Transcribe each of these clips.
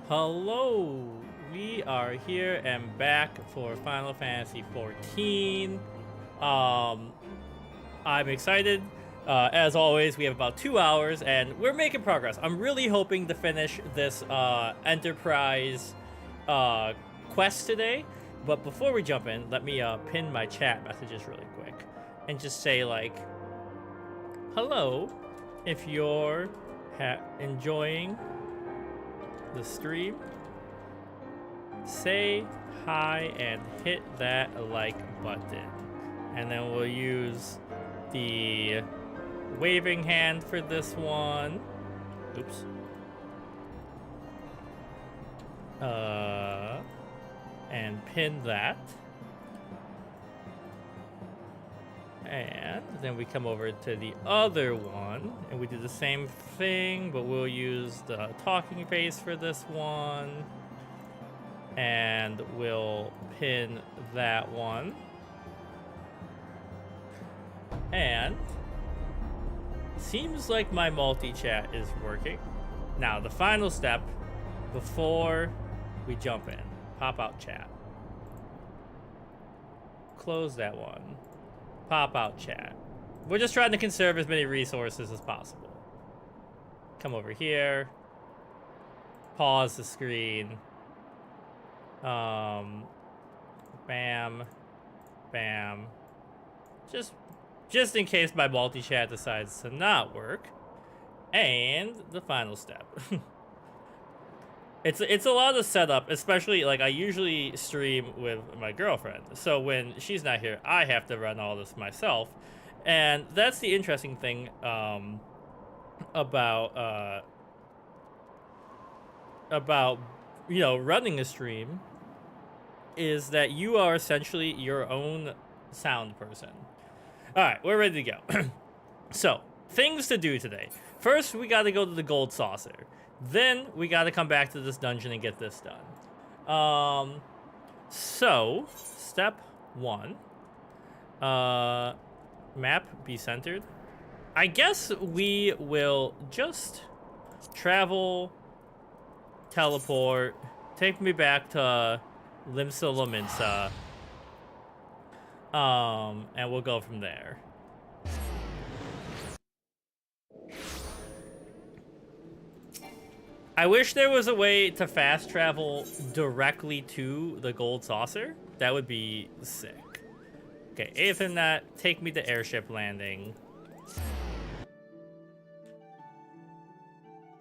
Hello, we are here and back for Final Fantasy XIV. I'm excited. As always, we have about 2 hours and we're making progress. I'm really hoping to finish this Enterprise quest today. But before we jump in, let me pin my chat messages really quick and just say like, hello, if you're enjoying the stream, say hi and hit that like button, and then we'll use the waving hand for this one. Oops. And pin that, and then we come over to the other one and we do the same thing, but we'll use the talking face for this one, and we'll pin that one. And seems like my multi-chat is working. Now the final step before we jump in, pop out chat, close that one, pop out chat. We're just trying to conserve as many resources as possible. Come over here, pause the screen, bam, bam, just in case my multi-chat decides to not work. And the final step. It's a lot of setup, especially like I usually stream with my girlfriend. So when she's not here, I have to run all this myself. And that's the interesting thing about you know, running a stream, is that you are essentially your own sound person. All right, we're ready to go. So, things to do today. First, we got to go to the gold saucer. Then, we got to come back to this dungeon and get this done. So, step 1. Map be centered. I guess we will just travel, teleport, take me back to Limsa Lominsa. And we'll go from there. I wish there was a way to fast travel directly to the gold saucer. That would be sick. Okay, Ethernet, take me to airship landing.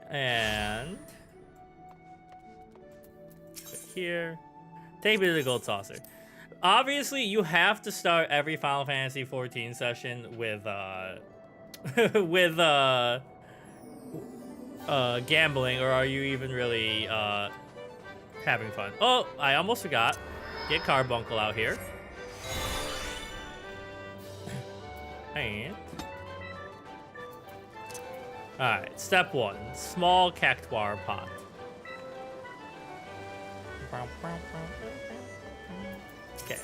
And put here. Take me to the gold saucer. Obviously, you have to start every Final Fantasy XIV session with gambling, or are you even really having fun? Oh, I almost forgot. Get Carbuncle out here. And alright, step 1. Small cactuar pot. Okay.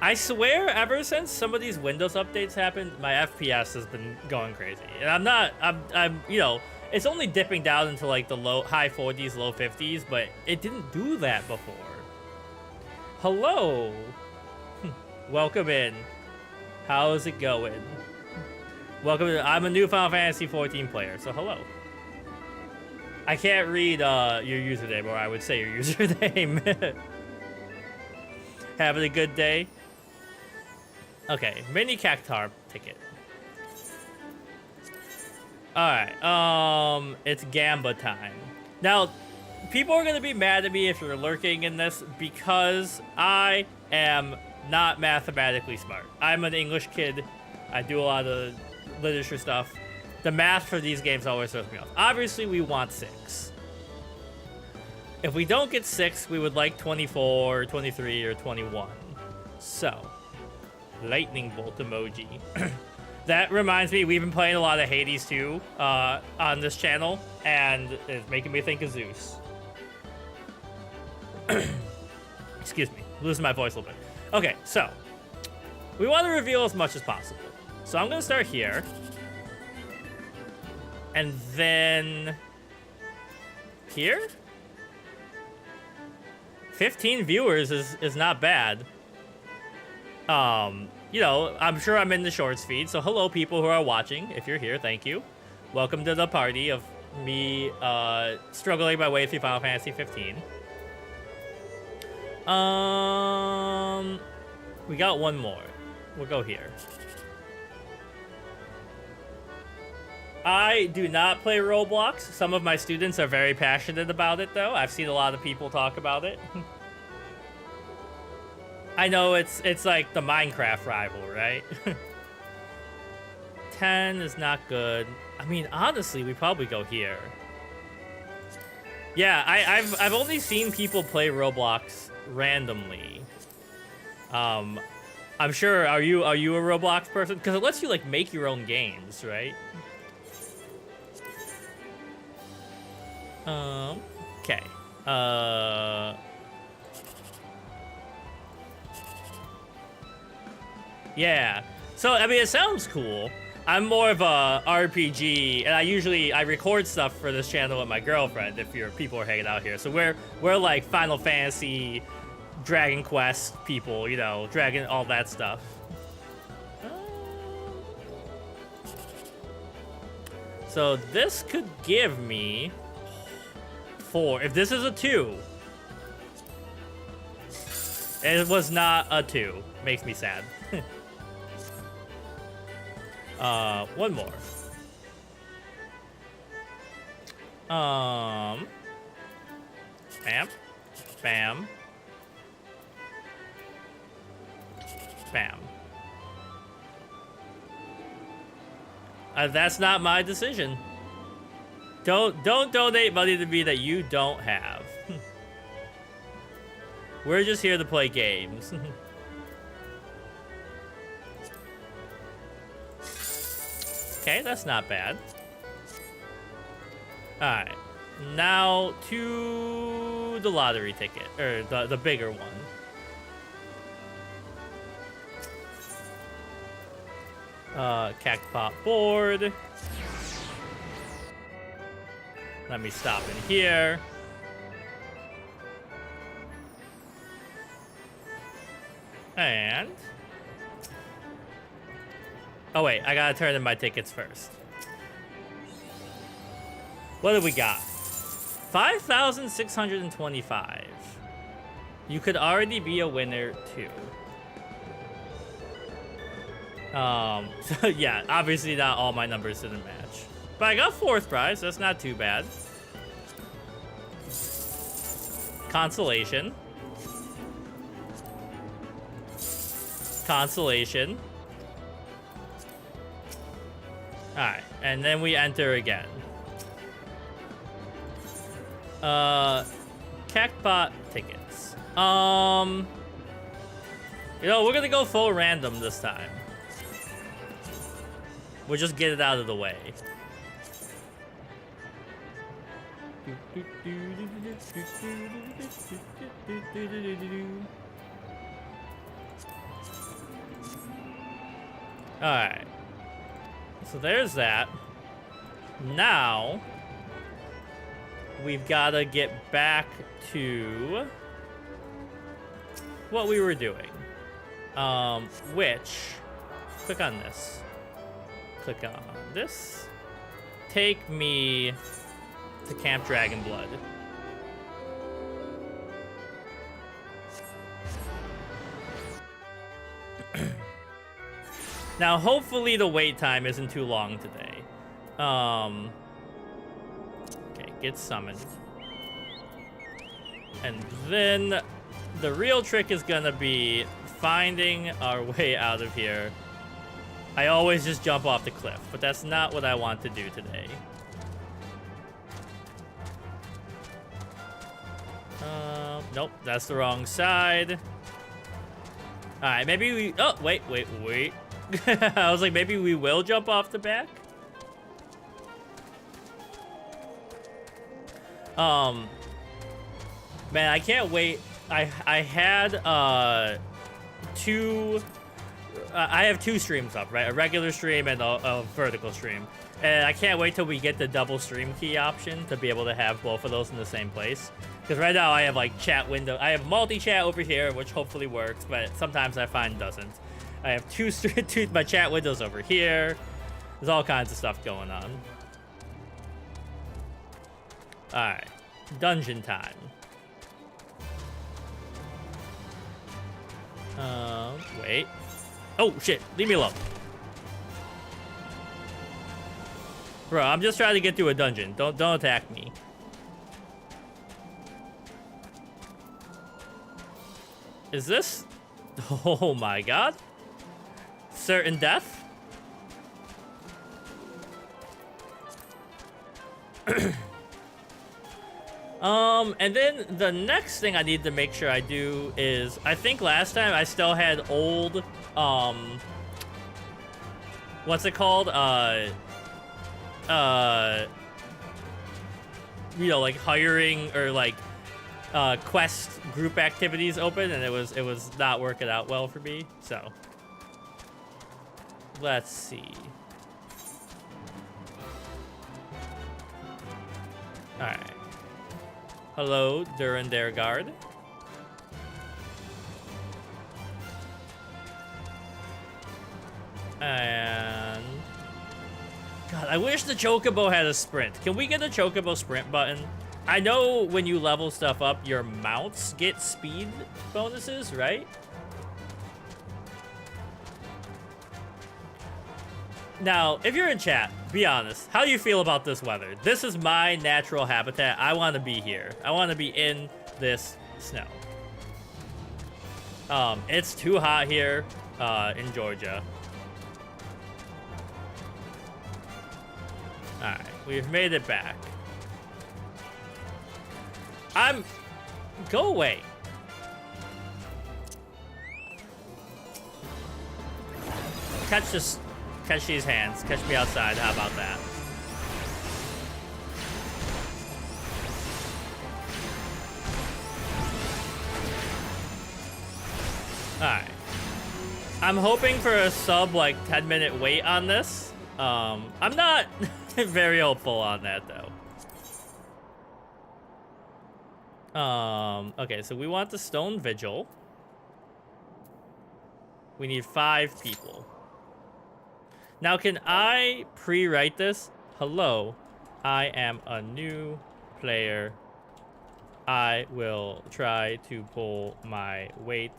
I swear, ever since some of these Windows updates happened, my FPS has been going crazy. And I'm you know, it's only dipping down into like the high 40s, low 50s, but it didn't do that before. Hello. Welcome in. How's it going? Welcome to, I'm a new Final Fantasy XIV player, so hello. I can't read your username, or I would say your username. Having a good day? Okay, mini cactuar ticket. Alright, it's Gamba time. Now, people are gonna be mad at me if you're lurking in this, because I am not mathematically smart. I'm an English kid. I do a lot of literature stuff. The math for these games always throws me off. Obviously, we want 6. If we don't get 6, we would like 24, 23, or 21. So, lightning bolt emoji. That reminds me, we've been playing a lot of Hades 2 on this channel, and it's making me think of Zeus. Excuse me, losing my voice a little bit. Okay, so we want to reveal as much as possible. So I'm gonna start here, and then here. 15 viewers is not bad. You know, I'm sure I'm in the shorts feed, so hello people who are watching. If you're here, thank you. Welcome to the party of me struggling my way through Final Fantasy 15. We got one more. We'll go here. I do not play Roblox. Some of my students are very passionate about it, though. I've seen a lot of people talk about it. I know it's like the Minecraft rival, right? 10 is not good. I mean, honestly, we probably go here. Yeah, I've only seen people play Roblox randomly. I'm sure. Are you a Roblox person? Because it lets you like make your own games, right? Okay. Yeah. So, I mean, it sounds cool. I'm more of a RPG, and I record stuff for this channel with my girlfriend, if people are hanging out here. So we're like Final Fantasy, Dragon Quest people, you know, Dragon, all that stuff. So this could give me 4. If this is a 2, it was not a 2. Makes me sad. One more. Bam. Bam. Bam. That's not my decision. Don't donate money to me that you don't have. We're just here to play games. Okay, that's not bad. Alright. Now to the lottery ticket. Or the bigger one. Cactpot board. Let me stop in here. And... oh wait, I gotta turn in my tickets first. What do we got? 5,625. You could already be a winner too. So yeah, obviously not all my numbers didn't match. But I got 4th prize, that's not too bad. Consolation. Consolation. Alright, and then we enter again. Cactpot tickets. You know, we're gonna go full random this time. We'll just get it out of the way. Alright. So there's that. Now, we've got to get back to what we were doing. Which, click on this. Click on this. Take me to Camp Dragonblood. Now, hopefully the wait time isn't too long today. Okay, get summoned. And then the real trick is gonna be finding our way out of here. I always just jump off the cliff, but that's not what I want to do today. Nope, that's the wrong side. Alright, maybe we... oh, wait. I was like, maybe we will jump off the back? Man, I can't wait. I had, 2 I have 2 streams up, right? A regular stream and a vertical stream. And I can't wait till we get the double stream key option to be able to have both of those in the same place. Because right now I have like chat window. I have multi-chat over here, which hopefully works, but sometimes I find doesn't. I have two my chat windows over here. There's all kinds of stuff going on. Alright. Dungeon time. Wait. Oh, shit. Leave me alone. Bro, I'm just trying to get through a dungeon. Don't attack me. Is this? Oh my god. Certain death? And then the next thing I need to make sure I do is, I think last time I still had old, what's it called? You know, like hiring or like, quest group activities open, and it was not working out well for me, so. Let's see. Alright. Hello, Durandergard. And... God, I wish the Chocobo had a sprint. Can we get a Chocobo sprint button? I know when you level stuff up, your mounts get speed bonuses, right? Now, if you're in chat, be honest. How do you feel about this weather? This is my natural habitat. I want to be here. I want to be in this snow. It's too hot here in Georgia. Alright, we've made it back. Go away. Catch these hands. Catch me outside. How about that? Alright. I'm hoping for a sub, like, 10-minute wait on this. I'm not very hopeful on that, though. Okay, so we want the Stone Vigil. We need 5 people. Now, can I pre-write this? Hello, I am a new player. I will try to pull my weight.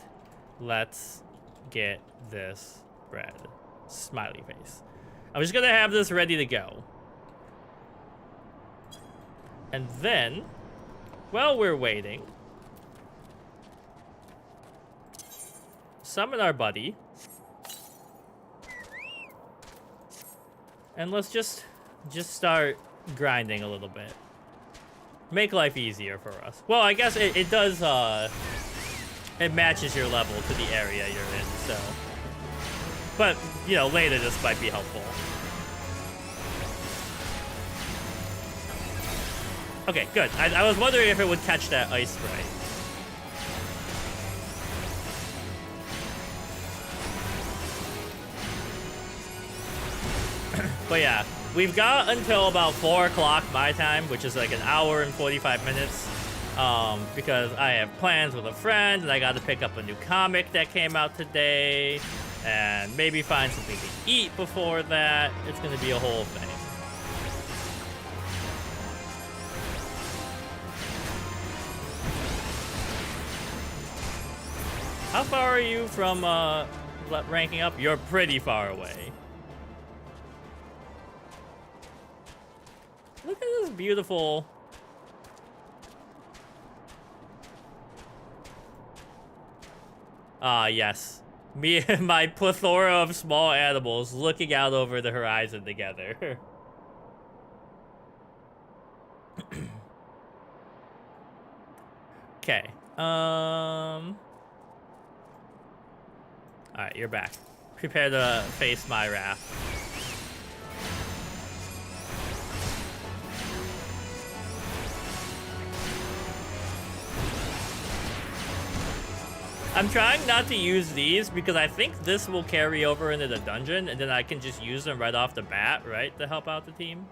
Let's get this bread. Smiley face. I'm just gonna have this ready to go. And then, while we're waiting, summon our buddy. And let's just start grinding a little bit. Make life easier for us. Well, I guess it does, it matches your level to the area you're in, so. But, you know, later this might be helpful. Okay, good. I was wondering if it would catch that ice spray. But yeah, we've got until about 4 o'clock my time, which is like an hour and 45 minutes. Because I have plans with a friend, and I got to pick up a new comic that came out today, and maybe find something to eat before that. It's going to be a whole thing. How far are you from ranking up? You're pretty far away. Look at this beautiful... yes. Me and my plethora of small animals looking out over the horizon together. Okay. Alright, you're back. Prepare to face my wrath. I'm trying not to use these because I think this will carry over into the dungeon, and then I can just use them right off the bat, right, to help out the team.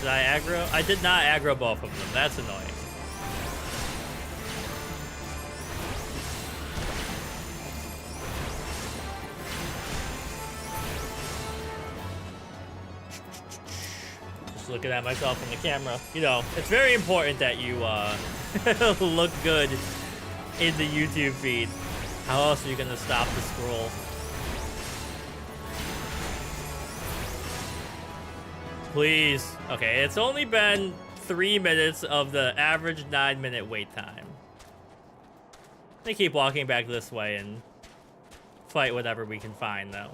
Did I aggro? I did not aggro both of them. That's annoying. Just looking at myself in the camera. You know, it's very important that you look good in the YouTube feed. How else are you gonna stop the scroll? Please. Okay, it's only been 3 minutes of the average 9-minute wait time. They keep walking back this way and fight whatever we can find, though.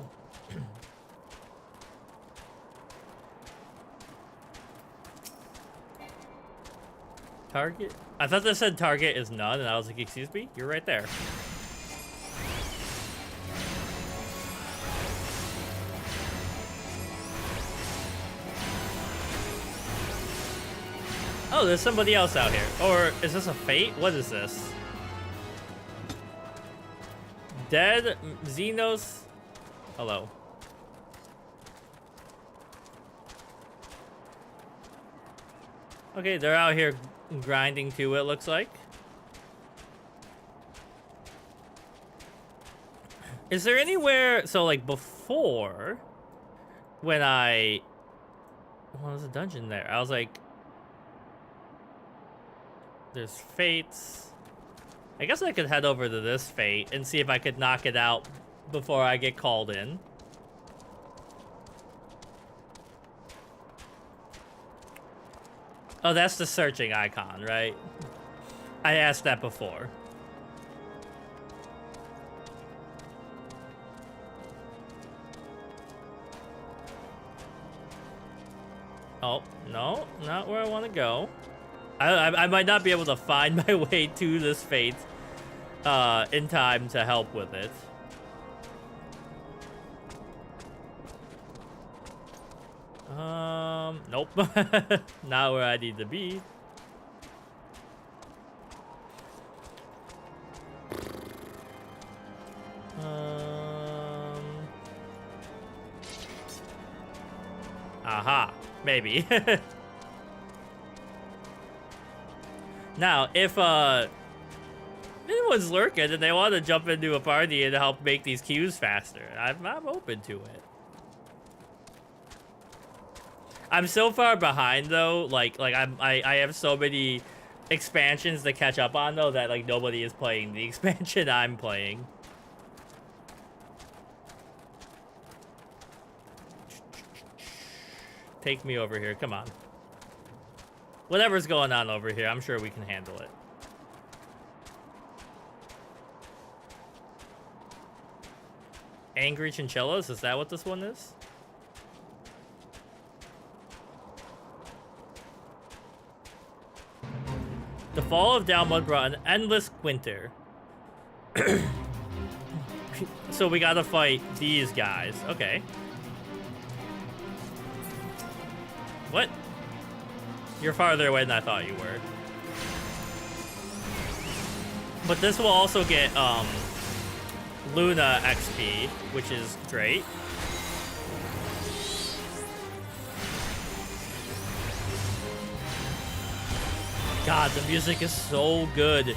Target? I thought that said target is none, and I was like, excuse me? You're right there. Oh, there's somebody else out here. Or is this a fate? What is this? Dead Xenos. Hello. Okay, they're out here grinding too, it looks like. Is there anywhere... So, like, before... When I... Well, there's a dungeon there. I was like... There's fates. I guess I could head over to this fate and see if I could knock it out before I get called in. Oh, that's the searching icon, right? I asked that before. Oh, no, not where I want to go. I might not be able to find my way to this fate in time to help with it. Nope. Not where I need to be. Aha, maybe. Now, if anyone's lurking and they want to jump into a party and help make these queues faster, I'm open to it. I'm so far behind though, like I have so many expansions to catch up on though that like nobody is playing the expansion I'm playing. Take me over here, come on. Whatever's going on over here, I'm sure we can handle it. Angry chinchillas, is that what this one is? The fall of Dalmud brought an endless winter. So we gotta fight these guys. Okay. What? You're farther away than I thought you were. But this will also get Luna XP, which is great. God, the music is so good.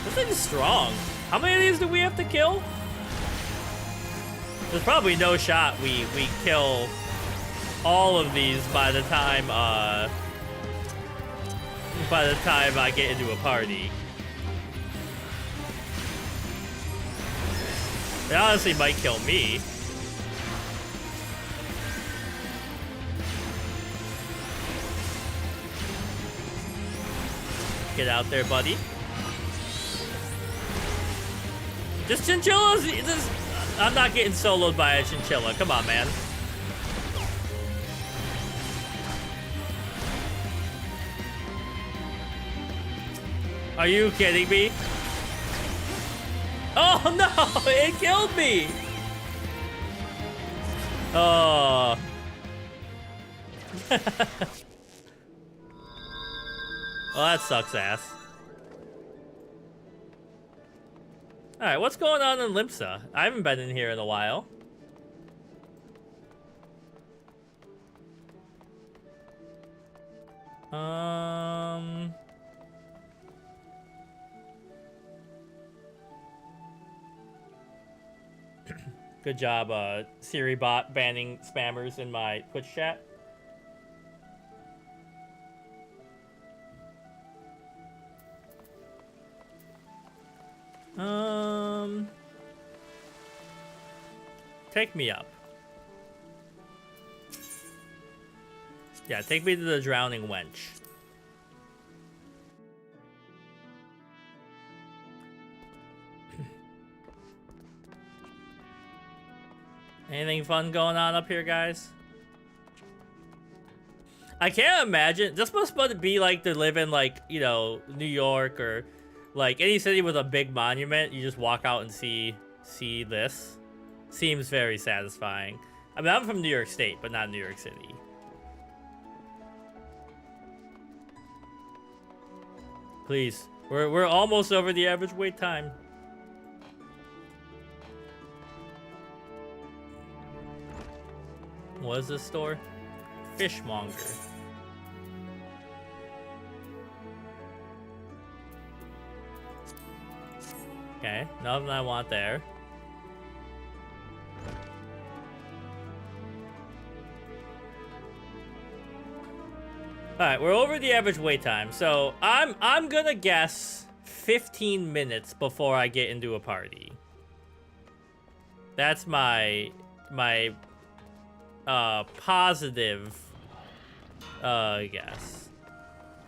This thing is strong. How many of these do we have to kill? There's probably no shot we kill all of these by the time I get into a party. They honestly might kill me. Get out there, buddy. Just chinchillas. I'm not getting soloed by a chinchilla. Come on, man. Are you kidding me? Oh no! It killed me! Oh. Well, that sucks ass. Alright, what's going on in Limsa? I haven't been in here in a while. Good job, Siri bot banning spammers in my Twitch chat. Take me up. Yeah, take me to the drowning wench. Anything fun going on up here, guys? I can't imagine. This must be like to live in, like, you know, New York or like any city with a big monument. You just walk out and see this. Seems very satisfying. I mean, I'm from New York State, but not New York City. Please, we're almost over the average wait time. What is this store? Fishmonger. Okay, nothing I want there. Alright, we're over the average wait time, so I'm gonna guess 15 minutes before I get into a party. That's my positive guess.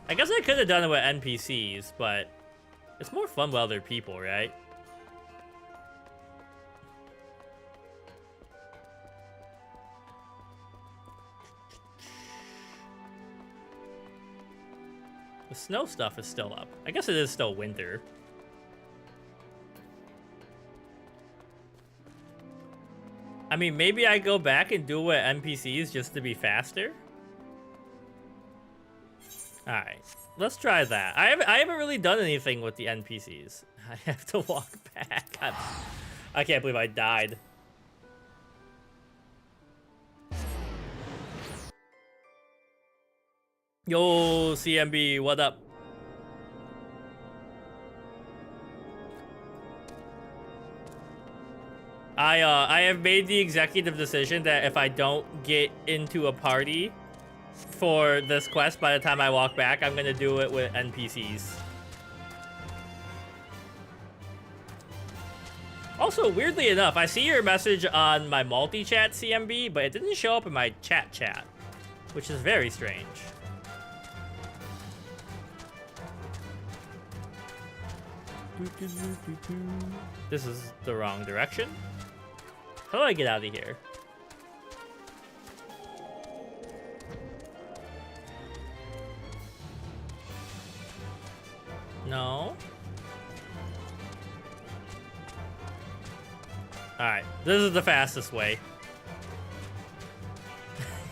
I guess I could have done it with NPCs, but it's more fun with other people, right? The snow stuff is still up. I guess it is still winter. I mean, maybe I go back and do it with NPCs just to be faster. Alright, let's try that. I haven't really done anything with the NPCs. I have to walk back. I can't believe I died. Yo, CMB, what up? I have made the executive decision that if I don't get into a party for this quest by the time I walk back, I'm gonna do it with NPCs. Also, weirdly enough, I see your message on my multi-chat CMB, but it didn't show up in my chat, which is very strange. This is the wrong direction. How do I get out of here? No. Alright, this is the fastest way.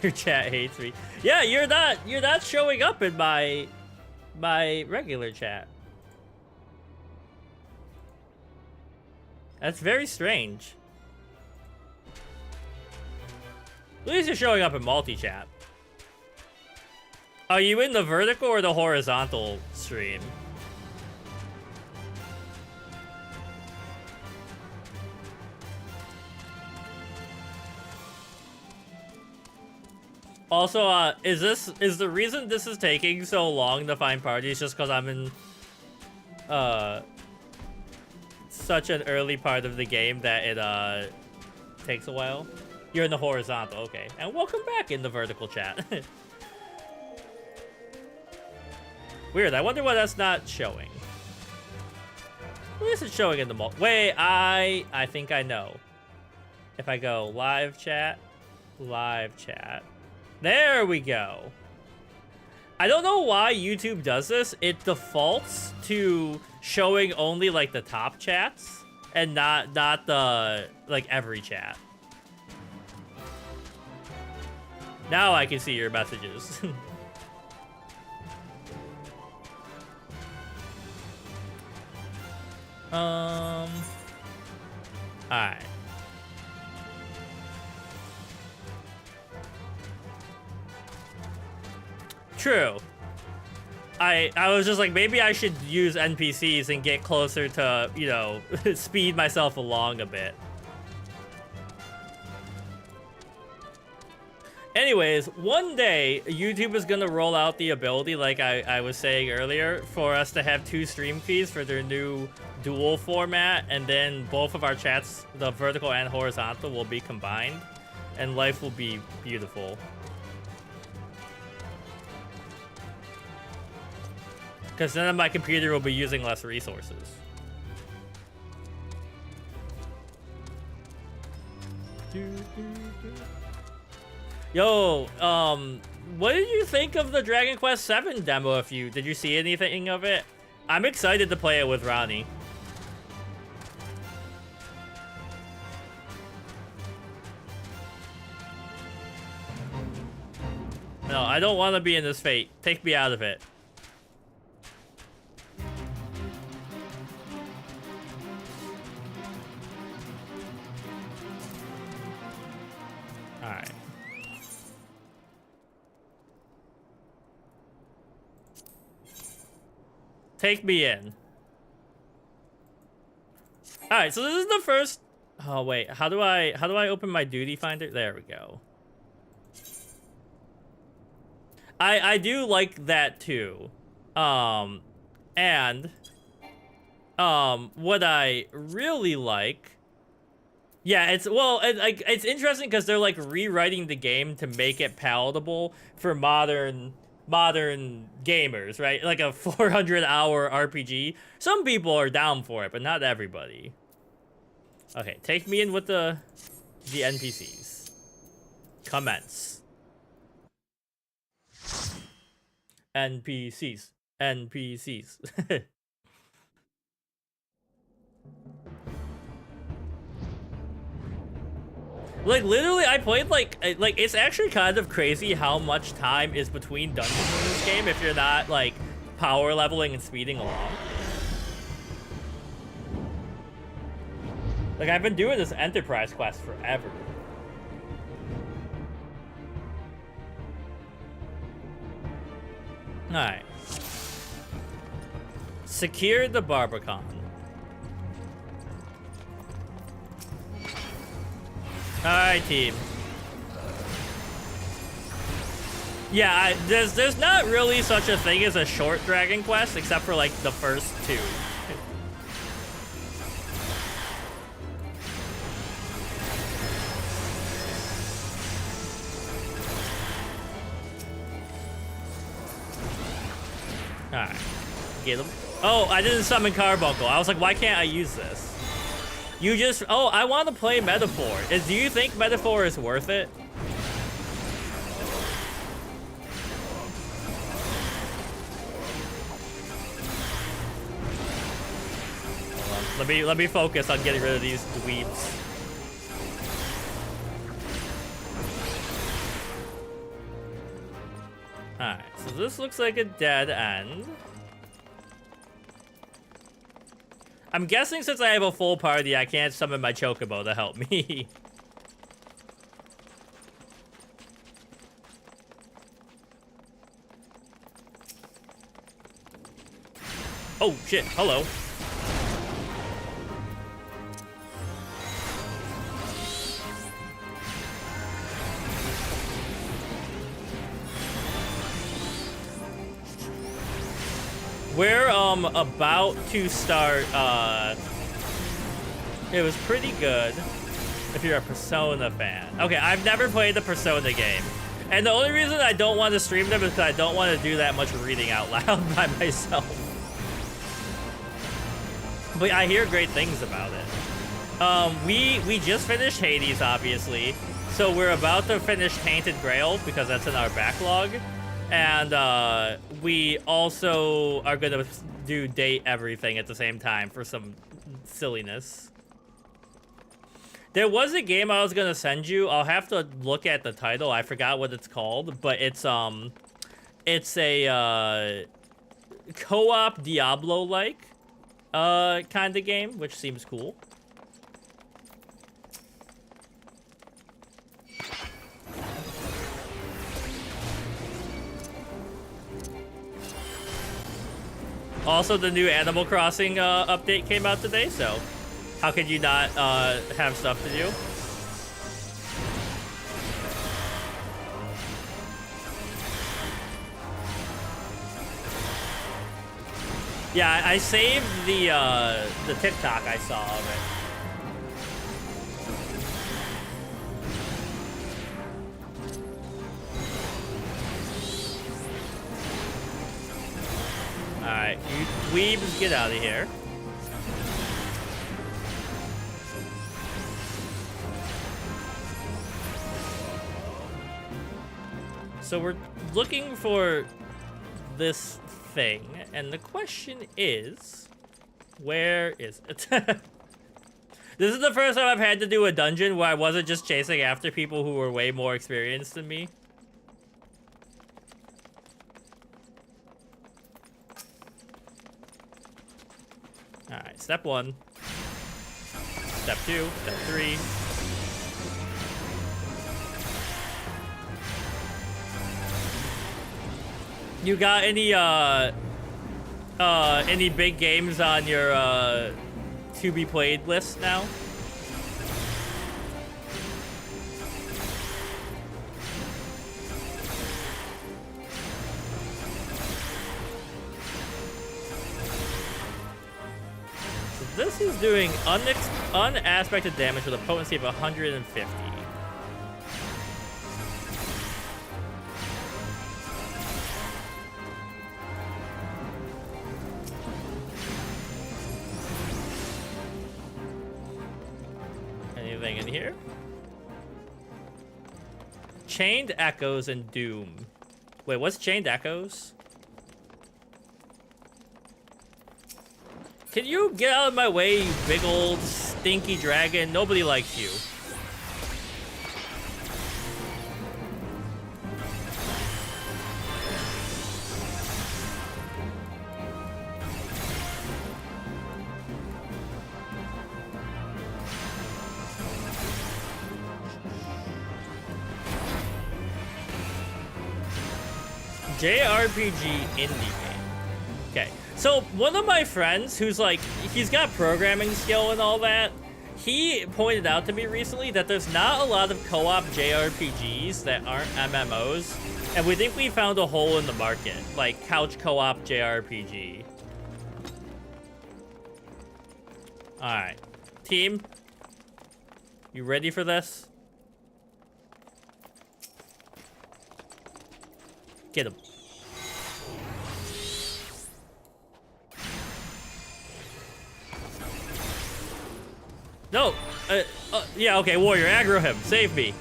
Your chat hates me. Yeah, you're not showing up in my regular chat. That's very strange. At least you're showing up in multi-chat. Are you in the vertical or the horizontal stream? Also, is the reason this is taking so long to find parties just because I'm in such an early part of the game that it takes a while? You're in the horizontal, okay. And welcome back in the vertical chat. Weird, I wonder why that's not showing. Why is it showing in the wait, I think I know. If I go live chat. There we go. I don't know why YouTube does this. It defaults to showing only like the top chats. and not the like every chat. Now I can see your messages. Alright. True. I was just like, maybe I should use NPCs and get closer to, you know, speed myself along a bit. Anyways, one day, YouTube is going to roll out the ability, like I was saying earlier, for us to have 2 stream feeds for their new dual format, and then both of our chats, the vertical and horizontal, will be combined, and life will be beautiful. Because then my computer will be using less resources. Yo, what did you think of the Dragon Quest VII demo? Did you see anything of it? I'm excited to play it with Ronnie. No, I don't want to be in this fate. Take me out of it. Alright. Take me in. Alright, so this is the first... Oh, wait. How do I open my duty finder? There we go. I do like that too. And what I really like, yeah, it's interesting because they're like rewriting the game to make it palatable for modern gamers, right? Like a 400-hour RPG. Some people are down for it, but not everybody. Okay, take me in with the NPCs. Commence. NPCs. Like, literally, I played, like, it's actually kind of crazy how much time is between dungeons in this game if you're not, like, power leveling and speeding along. Like, I've been doing this Enterprise quest forever. Alright. Secure the Barbican. Alright, team. Yeah, there's not really such a thing as a short Dragon Quest, except for, like, the first 2. Alright. Get him. Oh, I didn't summon Carbuncle. I was like, why can't I use this? You just... Oh, I want to play Metaphor. Do you think Metaphor is worth it? Hold on. Let me focus on getting rid of these dweebs. Alright, so this looks like a dead end. I'm guessing since I have a full party, I can't summon my Chocobo to help me. Oh, shit. Hello. We're about to start, it was pretty good if you're a Persona fan. Okay, I've never played the Persona game. And the only reason I don't want to stream them is because I don't want to do that much reading out loud by myself. But I hear great things about it. We just finished Hades, obviously. So we're about to finish Tainted Grail because that's in our backlog. And we also are gonna do date everything at the same time for some silliness. There was a game I was gonna send you. I'll have to look at the title. I forgot what it's called, but it's a co-op Diablo-like kind of game, which seems cool. Also, the new Animal Crossing update came out today, so how could you not have stuff to do? Yeah, I saved the TikTok I saw of it. Alright, you dweebs, get out of here. So we're looking for this thing, and the question is, where is it? This is the first time I've had to do a dungeon where I wasn't just chasing after people who were way more experienced than me. Alright, step 1. Step 2, step 3. You got any big games on your to be played list now? So this is doing unaspected damage with a potency of 150. Anything in here? Chained Echoes and Doom. Wait, what's Chained Echoes? Can you get out of my way, you big old stinky dragon? Nobody likes you. JRPG indie game. Okay, so one of my friends who's like, he's got programming skill and all that, he pointed out to me recently that there's not a lot of co-op JRPGs that aren't MMOs, and we think we found a hole in the market, like couch co-op JRPG. Alright, team, you ready for this? Get him. No! Yeah, okay, warrior, aggro him. Save me.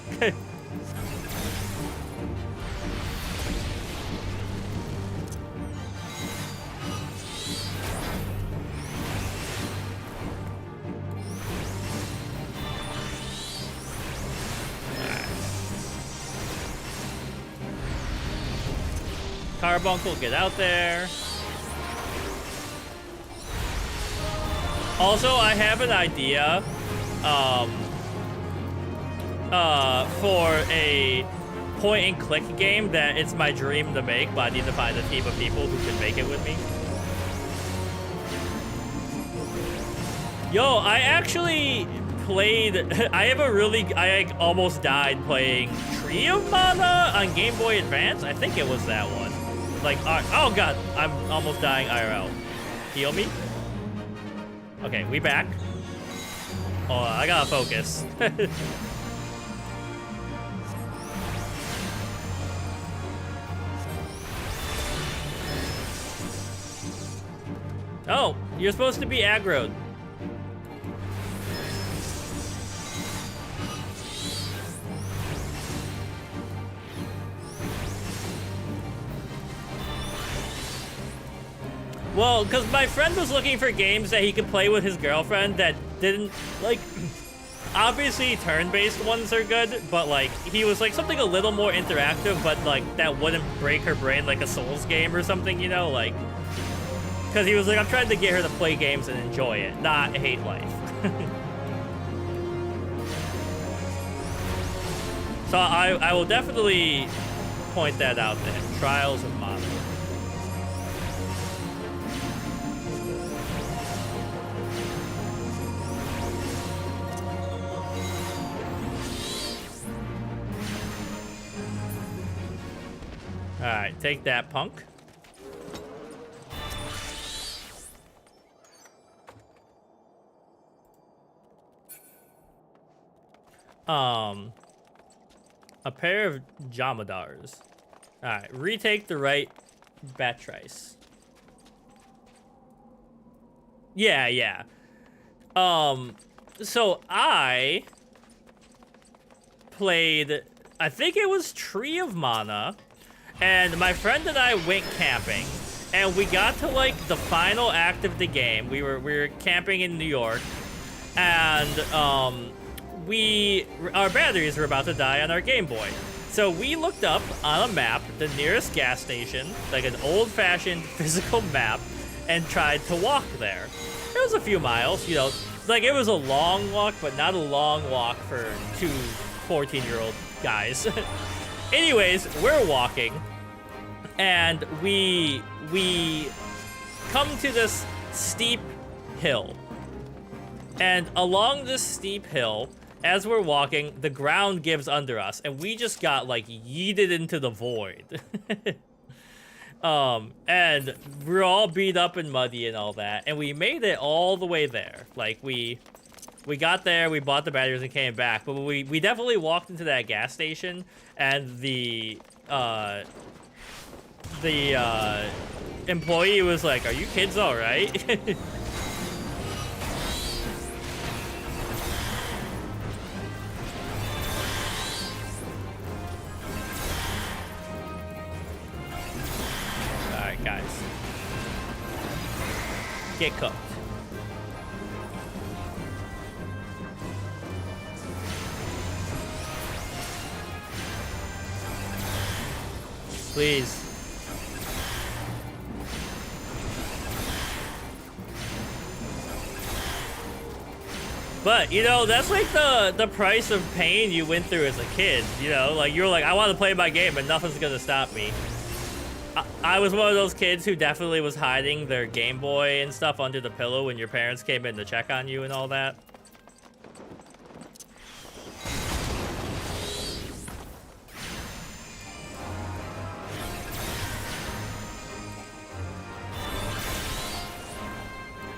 Carbuncle, get out there. Also, I have an idea for a point-and-click game that it's my dream to make, but I need to find a team of people who can make it with me. Yo, I actually played... I almost died playing Tree of Mana on Game Boy Advance. I think it was that one. Like, oh god, I'm almost dying IRL. Heal me? Okay, we back. Oh, I gotta focus. Oh, you're supposed to be aggroed. Well, because my friend was looking for games that he could play with his girlfriend that didn't, like, obviously turn-based ones are good, but like he was like something a little more interactive, but like that wouldn't break her brain like a Souls game or something, you know, like because he was like, I'm trying to get her to play games and enjoy it, not hate life. So I will definitely point that out to him. Trials of Mana. Alright, take that, punk. A pair of Jamadars. Alright, retake the right Batrice. Yeah. So I played, I think it was Tree of Mana, and my friend and I went camping, and we got to like the final act of the game. We were camping in New York, and our batteries were about to die on our Game Boy. So we looked up on a map the nearest gas station, like an old-fashioned physical map, and tried to walk there. It was a few miles, you know, like it was a long walk, but not a long walk for two 14-year-old guys. Anyways, we're walking, and we come to this steep hill. And along this steep hill, as we're walking, the ground gives under us, and we just got, like, yeeted into the void. And we're all beat up and muddy and all that, and we made it all the way there. Like, we got there, we bought the batteries and came back, but we definitely walked into that gas station, and the employee was like, "Are you kids all right?" Alright, guys. Get cooked. Please. But, you know, that's like the price of pain you went through as a kid, you know? Like, you were like, I want to play my game, but nothing's gonna stop me. I was one of those kids who definitely was hiding their Game Boy and stuff under the pillow when your parents came in to check on you and all that.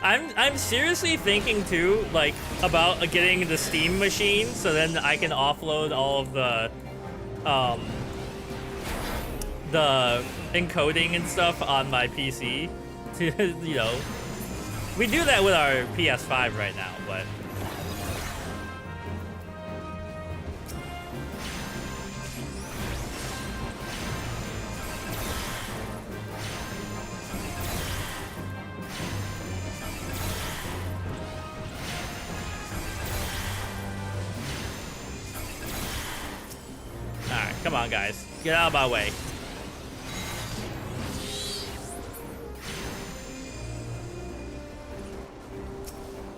I'm seriously thinking too, like, about getting the Steam machine, so then I can offload all of the encoding and stuff on my PC. To, you know, we do that with our PS5 right now, but. Alright, come on, guys. Get out of my way.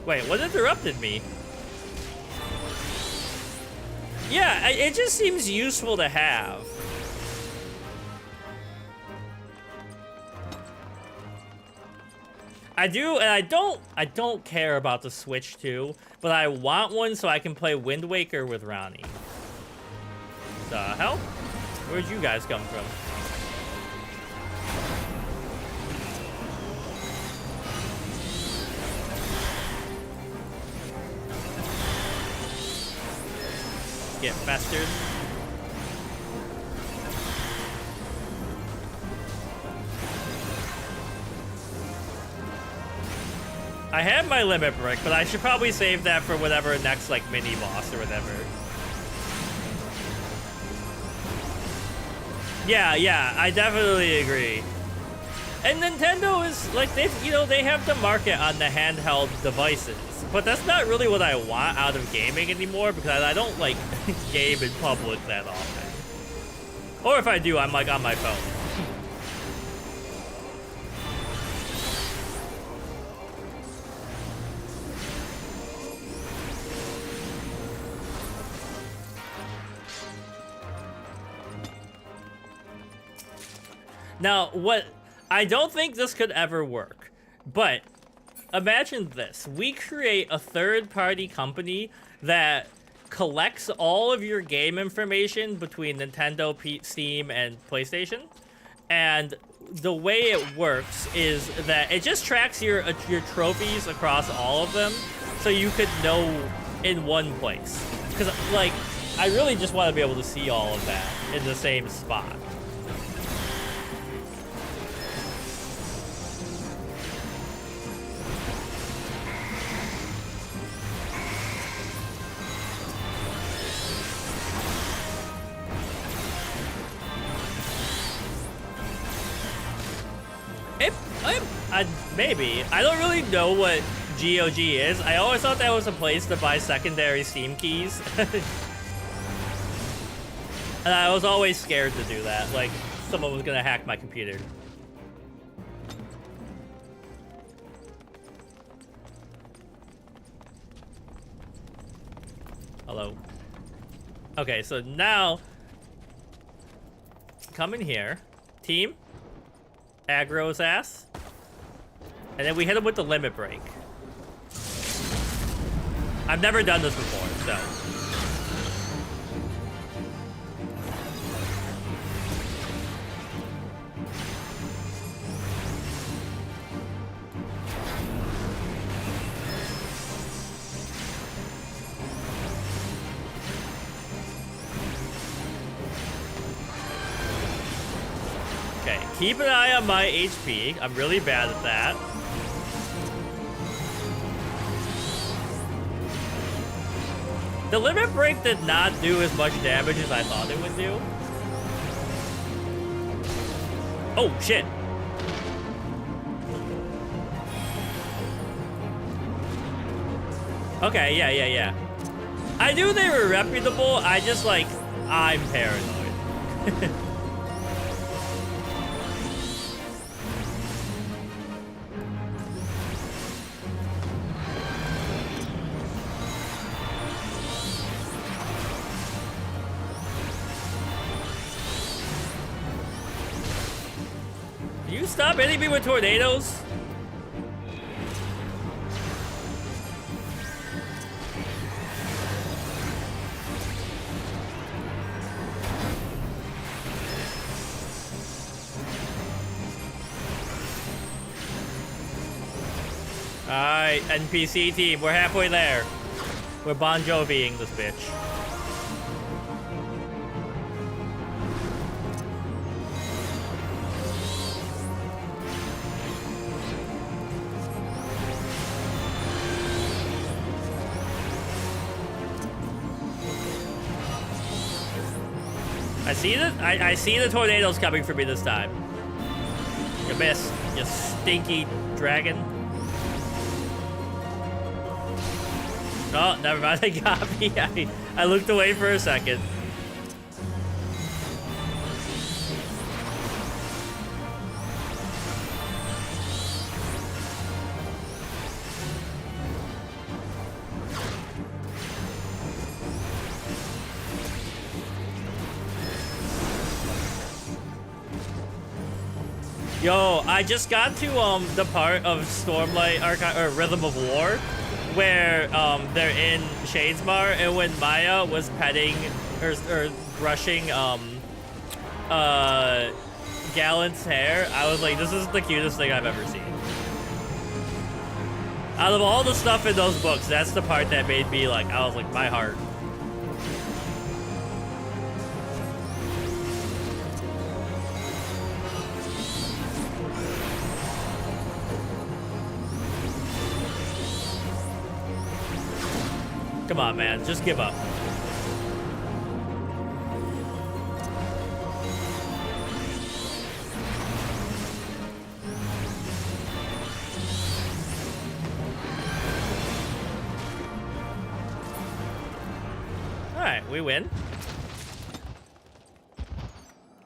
Wait, what interrupted me? Yeah, it just seems useful to have. I do, and I don't care about the Switch too, but I want one so I can play Wind Waker with Ronnie. The hell? Where'd you guys come from? Get festered. I have my limit brick, but I should probably save that for whatever next, like, mini boss or whatever. Yeah, I definitely agree. And Nintendo is like they have the market on the handheld devices, but that's not really what I want out of gaming anymore because I don't like game in public that often. Or if I do, I'm like on my phone. Now, I don't think this could ever work, but imagine this. We create a third-party company that collects all of your game information between Nintendo, Steam, and PlayStation. And the way it works is that it just tracks your trophies across all of them, so you could know in one place. Because, like, I really just want to be able to see all of that in the same spot. Maybe. I don't really know what GOG is. I always thought that was a place to buy secondary Steam keys. And I was always scared to do that. Like, someone was gonna hack my computer. Hello. Okay, so now... come in here. Team. Aggro his ass. And then we hit him with the limit break. I've never done this before, so. Okay, keep an eye on my HP. I'm really bad at that. The limit break did not do as much damage as I thought it would do. Oh, shit. Okay, yeah. I knew they were reputable. I just, like, I'm paranoid. Stop hitting me with tornadoes. Alright, NPC team, we're halfway there. We're Bon Jovi-ing this bitch. I see the tornadoes coming for me this time. You missed, you stinky dragon. Oh, never mind, they got me. I looked away for a second. Yo, I just got to the part of Stormlight Archive or Rhythm of War where they're in Shadesmar, and when Maya was petting or brushing Gallant's hair, I was like, this is the cutest thing I've ever seen. Out of all the stuff in those books, that's the part that made me like, I was like, my heart. Come on, man. Just give up. Alright, we win.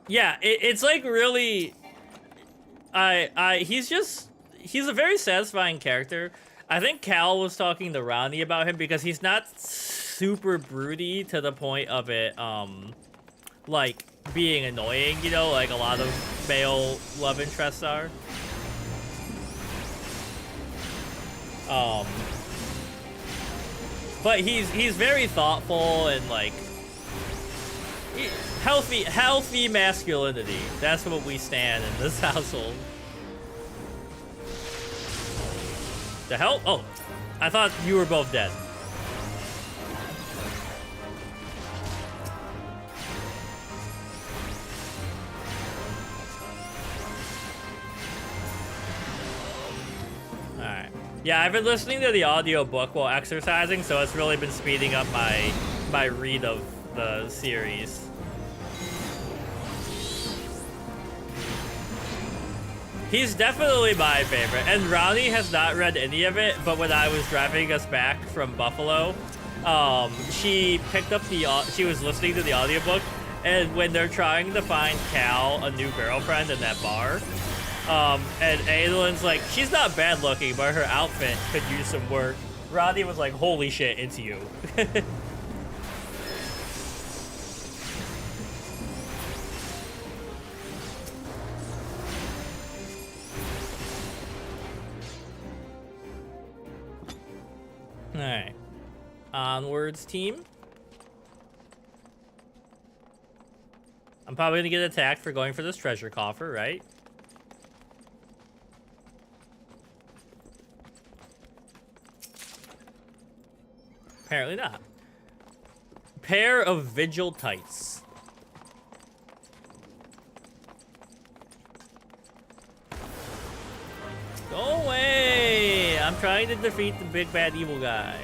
Yeah, it's like really... he's a very satisfying character. I think Cal was talking to Ronnie about him because he's not super broody to the point of it, like, being annoying, you know, like a lot of male love interests are. But he's very thoughtful and, like, healthy masculinity. That's what we stand in this household. The hell? Oh, I thought you were both dead. Alright. Yeah, I've been listening to the audiobook while exercising, so it's really been speeding up my read of the series. He's definitely my favorite, and Ronnie has not read any of it, but when I was driving us back from Buffalo, she picked up she was listening to the audiobook, and when they're trying to find Cal a new girlfriend in that bar, and Adelyn's like, she's not bad looking, but her outfit could use some work. Ronnie was like, holy shit, it's you. Alright. Onwards, team. I'm probably gonna get attacked for going for this treasure coffer, right? Apparently not. Pair of Vigil Tights. Go away! I'm trying to defeat the big bad evil guy.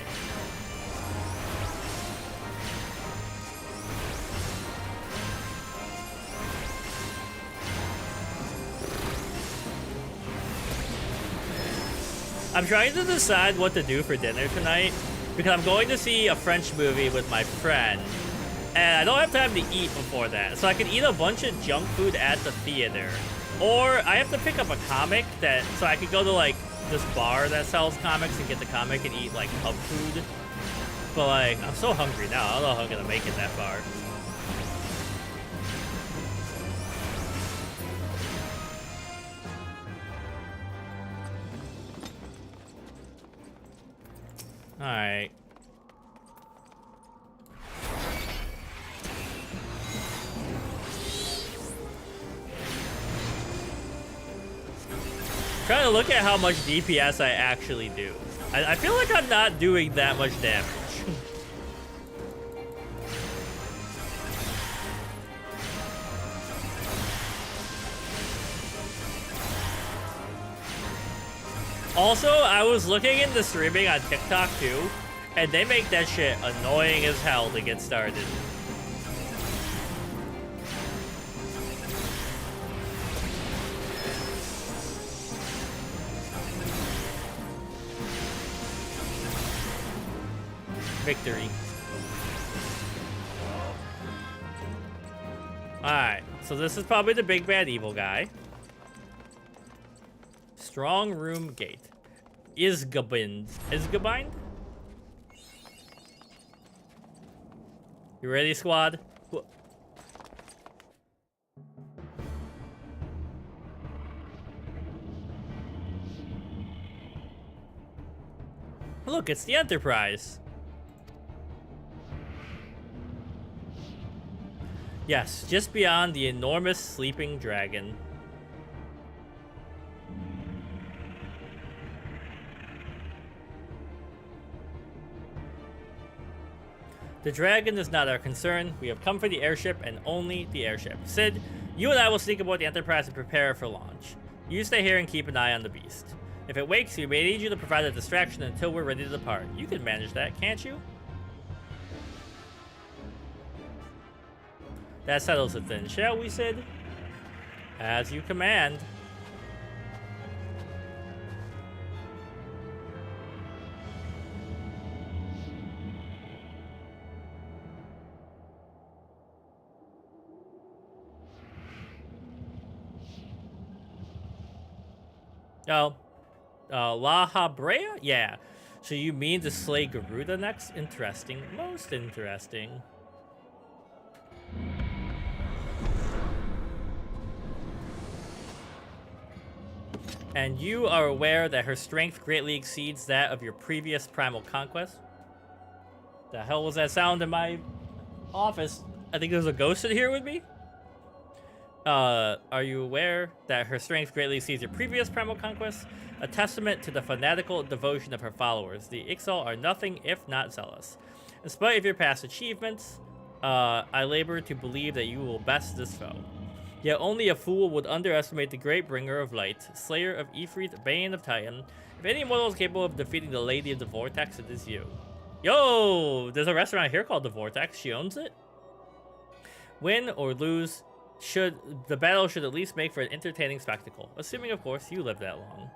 I'm trying to decide what to do for dinner tonight because I'm going to see a French movie with my friend and I don't have time to eat before that, so I can eat a bunch of junk food at the theater. Or I have to pick up a comic so I could go to like this bar that sells comics and get the comic and eat like pub food. But like, I'm so hungry now. I don't know how I'm gonna make it that far. Alright. Trying to look at how much DPS I actually do. I feel like I'm not doing that much damage. Also, I was looking into streaming on TikTok too, and they make that shit annoying as hell to get started. Victory. Alright, so this is probably the big bad evil guy. Strong room gate. Isgabind. Isgabind? You ready, squad? Look, it's the Enterprise. Yes, just beyond the enormous sleeping dragon. The dragon is not our concern. We have come for the airship and only the airship. Sid, you and I will sneak aboard the Enterprise and prepare for launch. You stay here and keep an eye on the beast. If it wakes, we may need you to provide a distraction until we're ready to depart. You can manage that, can't you? That settles it then, shall we, Sid? As you command. Oh, La Habrea? Yeah. So you mean to slay Garuda next? Interesting. Most interesting. And you are aware that her strength greatly exceeds that of your previous primal conquest? The hell was that sound in my office? I think there's a ghost in here with me? Are you aware that her strength greatly exceeds your previous primal conquest? A testament to the fanatical devotion of her followers. The Ixal are nothing if not zealous. In spite of your past achievements, I labor to believe that you will best this foe. Yet only a fool would underestimate the great bringer of light, slayer of Ifrit, bane of Titan. If any mortal is capable of defeating the Lady of the Vortex, it is you. Yo, there's a restaurant here called the Vortex. She owns it. Win or lose, the battle should at least make for an entertaining spectacle, assuming, of course, you live that long.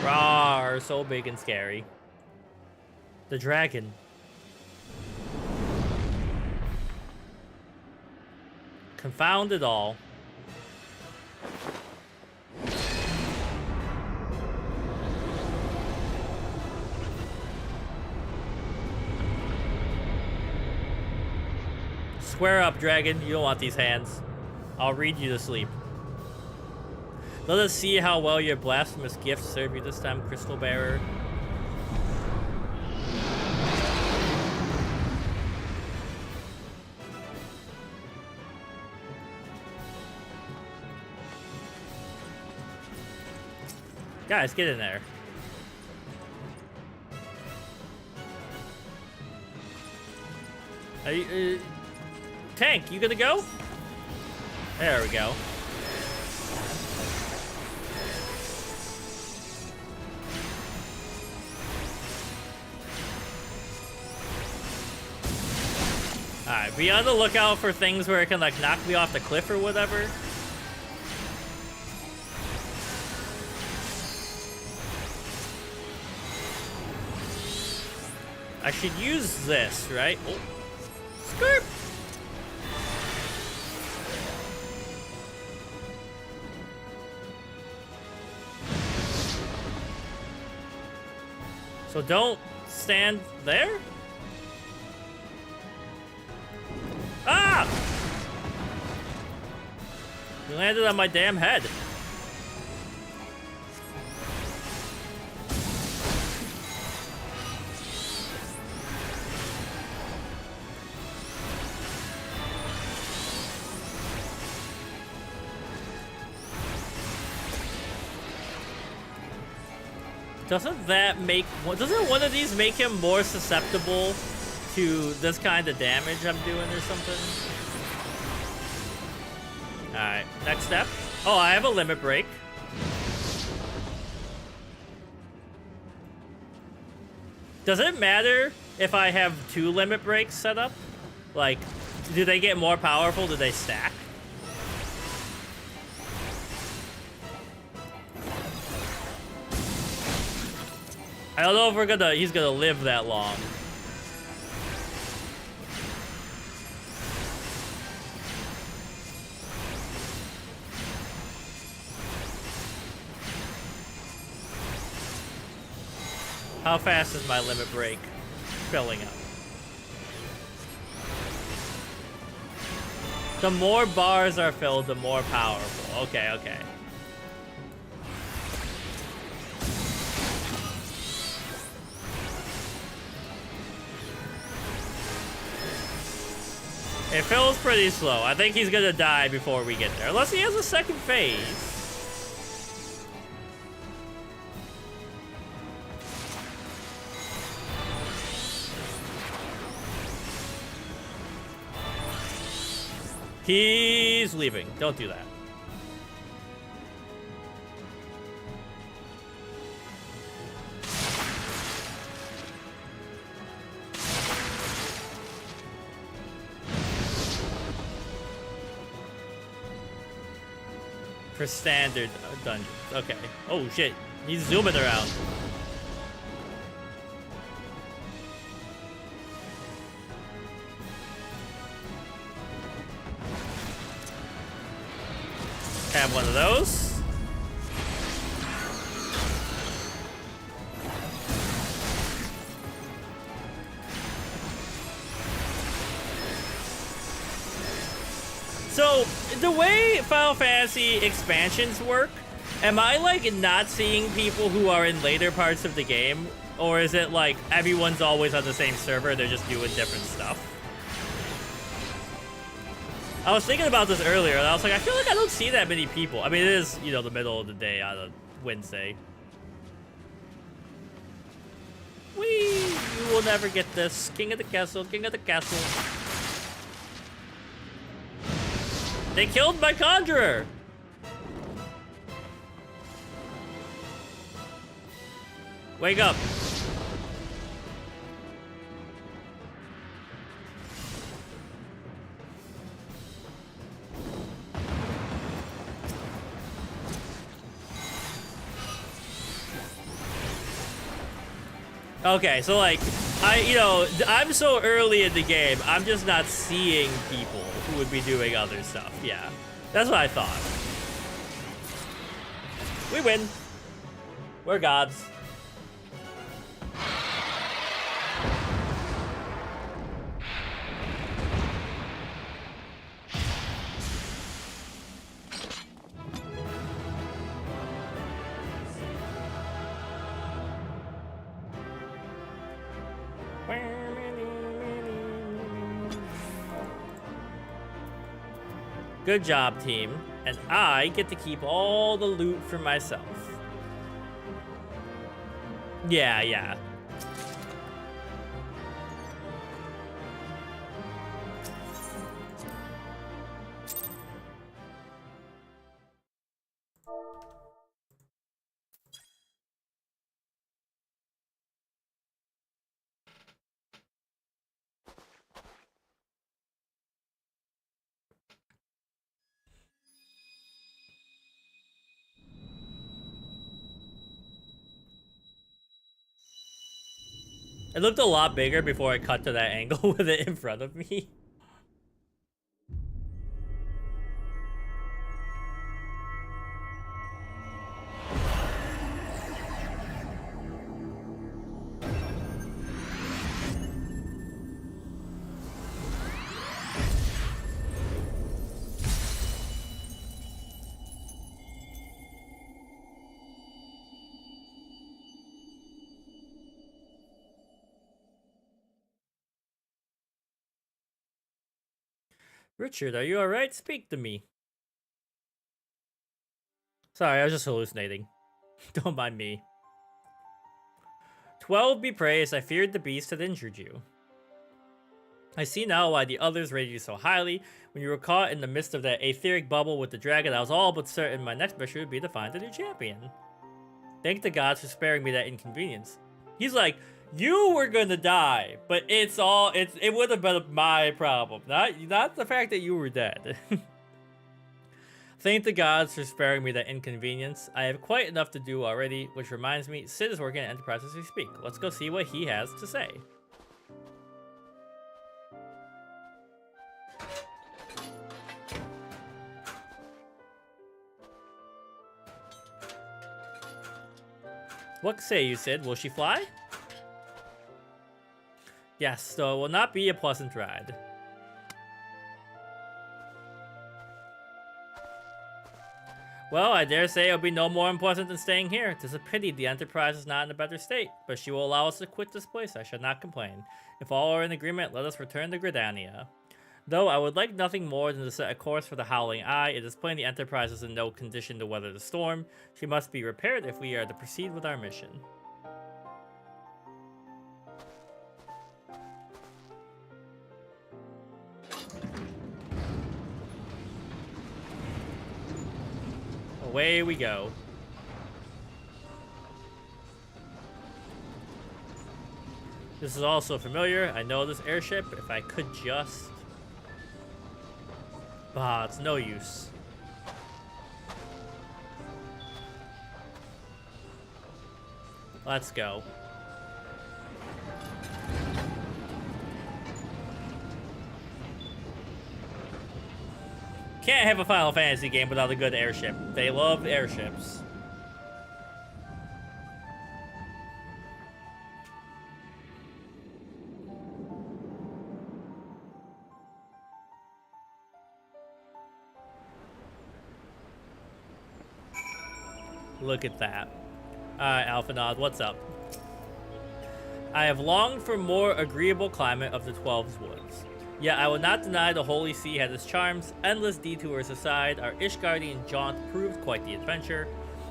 Rawr, so big and scary. The dragon. Confound it all. Square up, dragon. You don't want these hands. I'll read you to sleep. Let us see how well your blasphemous gifts serve you this time, Crystal Bearer. Guys, get in there. Tank, you gonna go? There we go. Alright, be on the lookout for things where it can, like, knock me off the cliff or whatever. I should use this, right? Oh. Skirt! So don't stand there? Ah! You landed on my damn head. Doesn't one of these make him more susceptible to this kind of damage I'm doing or something? Alright, next step. Oh, I have a limit break. Does it matter if I have 2 limit breaks set up? Like, do they get more powerful? Do they stack? I don't know if he's gonna live that long. How fast is my limit break filling up? The more bars are filled, the more powerful. Okay, okay. It fills pretty slow. I think he's gonna die before we get there. Unless he has a second phase. He's leaving. Don't do that. For standard dungeons. Okay. Oh shit. He's zooming around. Have one of those. So, the way Final Fantasy expansions work, am I, like, not seeing people who are in later parts of the game? Or is it, like, everyone's always on the same server, they're just doing different stuff? I was thinking about this earlier, and I was like, I feel like I don't see that many people. I mean, it is, you know, the middle of the day on a Wednesday. Whee! You will never get this. King of the castle, king of the castle. They killed my conjurer! Wake up. Okay, so like, I'm so early in the game, I'm just not seeing people who would be doing other stuff. Yeah, that's what I thought. We win. We're gods. Good job, team. And I get to keep all the loot for myself. Yeah. It looked a lot bigger before I cut to that angle with it in front of me. Richard, are you alright? Speak to me. Sorry, I was just hallucinating. Don't mind me. 12 be praised, I feared the beast had injured you. I see now why the others rated you so highly. When you were caught in the midst of that etheric bubble with the dragon, I was all but certain my next mission would be to find a new champion. Thank the gods for sparing me that inconvenience. He's like, you were gonna die, but it would have been my problem, not the fact that you were dead. Thank the gods for sparing me that inconvenience. I have quite enough to do already, which reminds me, Sid is working at Enterprise as we speak. Let's go see what he has to say. What say you, Sid? Will she fly? Yes, so it will not be a pleasant ride. Well, I dare say it'll be no more unpleasant than staying here. 'Tis a pity the Enterprise is not in a better state, but she will allow us to quit this place. I shall not complain. If all are in agreement, let us return to Gridania. Though I would like nothing more than to set a course for the Howling Eye, it is plain the Enterprise is in no condition to weather the storm. She must be repaired if we are to proceed with our mission. Away we go. This is also familiar. I know this airship. If I could just... Ah, it's no use. Let's go. Can't have a Final Fantasy game without a good airship. They love airships. Look at that. Alright, Alphanod, what's up? I have longed for more agreeable climate of the 12's woods. Yet I will not deny the Holy See had its charms. Endless detours aside, our Ishgardian jaunt proved quite the adventure.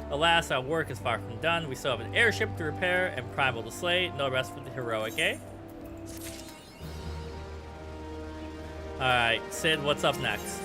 Alas, our work is far from done. We still have an airship to repair and primal to slay. No rest for the heroic, eh? Alright, Sid, what's up next?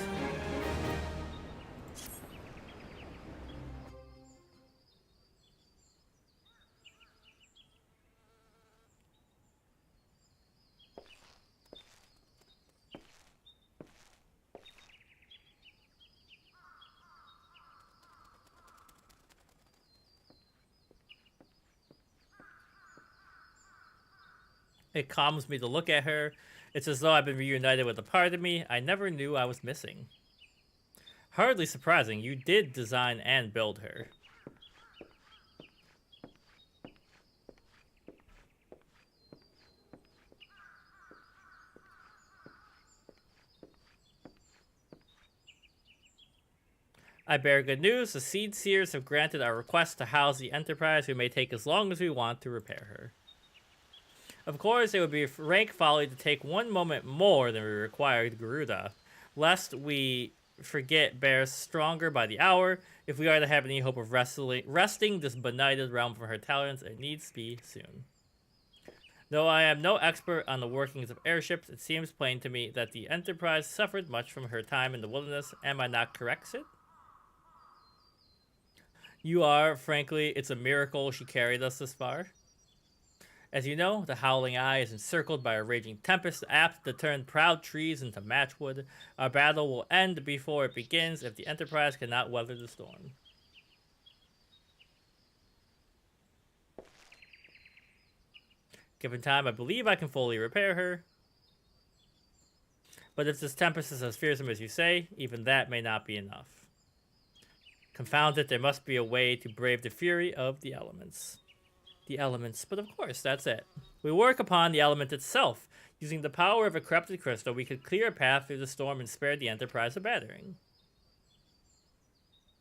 It calms me to look at her. It's as though I've been reunited with a part of me I never knew I was missing. Hardly surprising, you did design and build her. I bear good news. The Seed Seers have granted our request to house the Enterprise. We may take as long as we want to repair her. Of course, it would be rank folly to take one moment more than we required Garuda, lest we forget bears stronger by the hour. If we are to have any hope of wresting this benighted realm from her talons, it needs to be soon. Though I am no expert on the workings of airships, it seems plain to me that the Enterprise suffered much from her time in the wilderness. Am I not correct, Sid? You are. Frankly, it's a miracle she carried us this far. As you know, the Howling Eye is encircled by a raging tempest apt to turn proud trees into matchwood. Our battle will end before it begins if the Enterprise cannot weather the storm. Given time, I believe I can fully repair her. But if this tempest is as fearsome as you say, even that may not be enough. Confound it, there must be a way to brave the fury of the elements. The elements, but of course, that's it. We work upon the element itself. Using the power of a corrupted crystal, we could clear a path through the storm and spare the Enterprise a battering.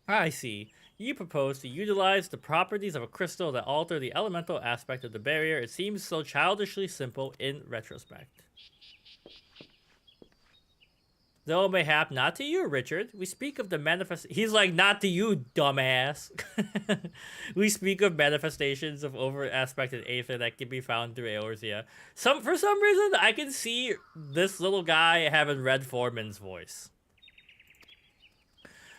I see. You propose to utilize the properties of a crystal that alter the elemental aspect of the barrier. It seems so childishly simple in retrospect. Though mayhap not to you, Richard. We speak of the manifest. He's like, not to you, dumbass. We speak of manifestations of over-aspected aether that can be found through Eorzea. For some reason, I can see this little guy having Red Foreman's voice.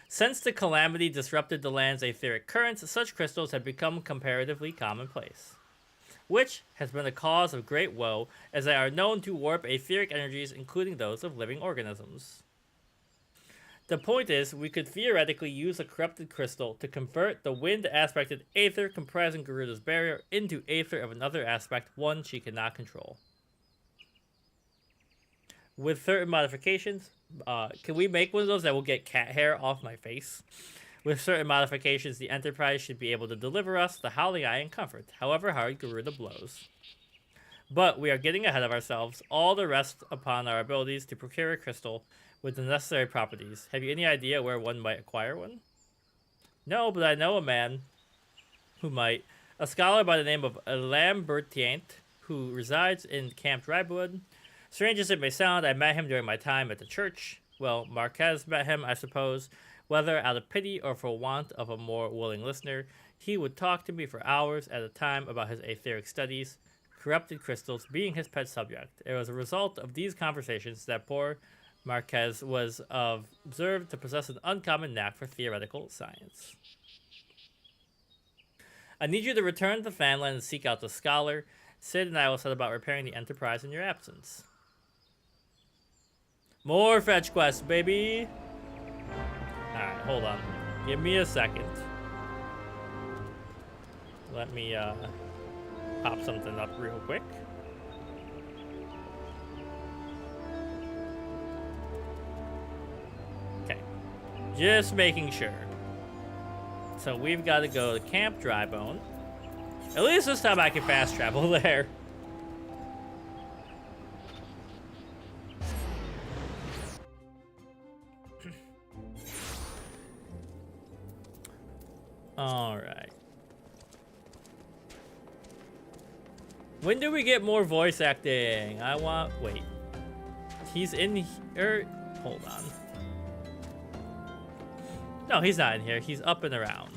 Since the calamity disrupted the land's etheric currents, such crystals have become comparatively commonplace, which has been a cause of great woe, as they are known to warp etheric energies, including those of living organisms. The point is, we could theoretically use a corrupted crystal to convert the wind-aspected aether comprising Garuda's barrier into aether of another aspect, one she cannot control. With certain modifications, can we make one of those that will get cat hair off my face? With certain modifications, the Enterprise should be able to deliver us the Howling Eye in comfort, however hard Garuda blows. But we are getting ahead of ourselves. All the rest upon our abilities to procure a crystal with the necessary properties. Have you any idea where one might acquire one? No, but I know a man who might. A scholar by the name of Lambertient, who resides in Camp Drywood. Strange as it may sound, I met him during my time at the church. Well, Marquez met him, I suppose. Whether out of pity or for want of a more willing listener, he would talk to me for hours at a time about his etheric studies, corrupted crystals being his pet subject. It was a result of these conversations that poor Marquez was observed to possess an uncommon knack for theoretical science. I need you to return to Fanland and seek out the scholar. Sid and I will set about repairing the Enterprise in your absence. More fetch quests, baby! Alright, hold on. Give me a second. Let me pop something up real quick. Okay. Just making sure. So we've got to go to Camp Drybone. At least this time I can fast travel there. All right. When do we get more voice acting? I want... Wait. He's in here... Hold on. No, he's not in here. He's up and around.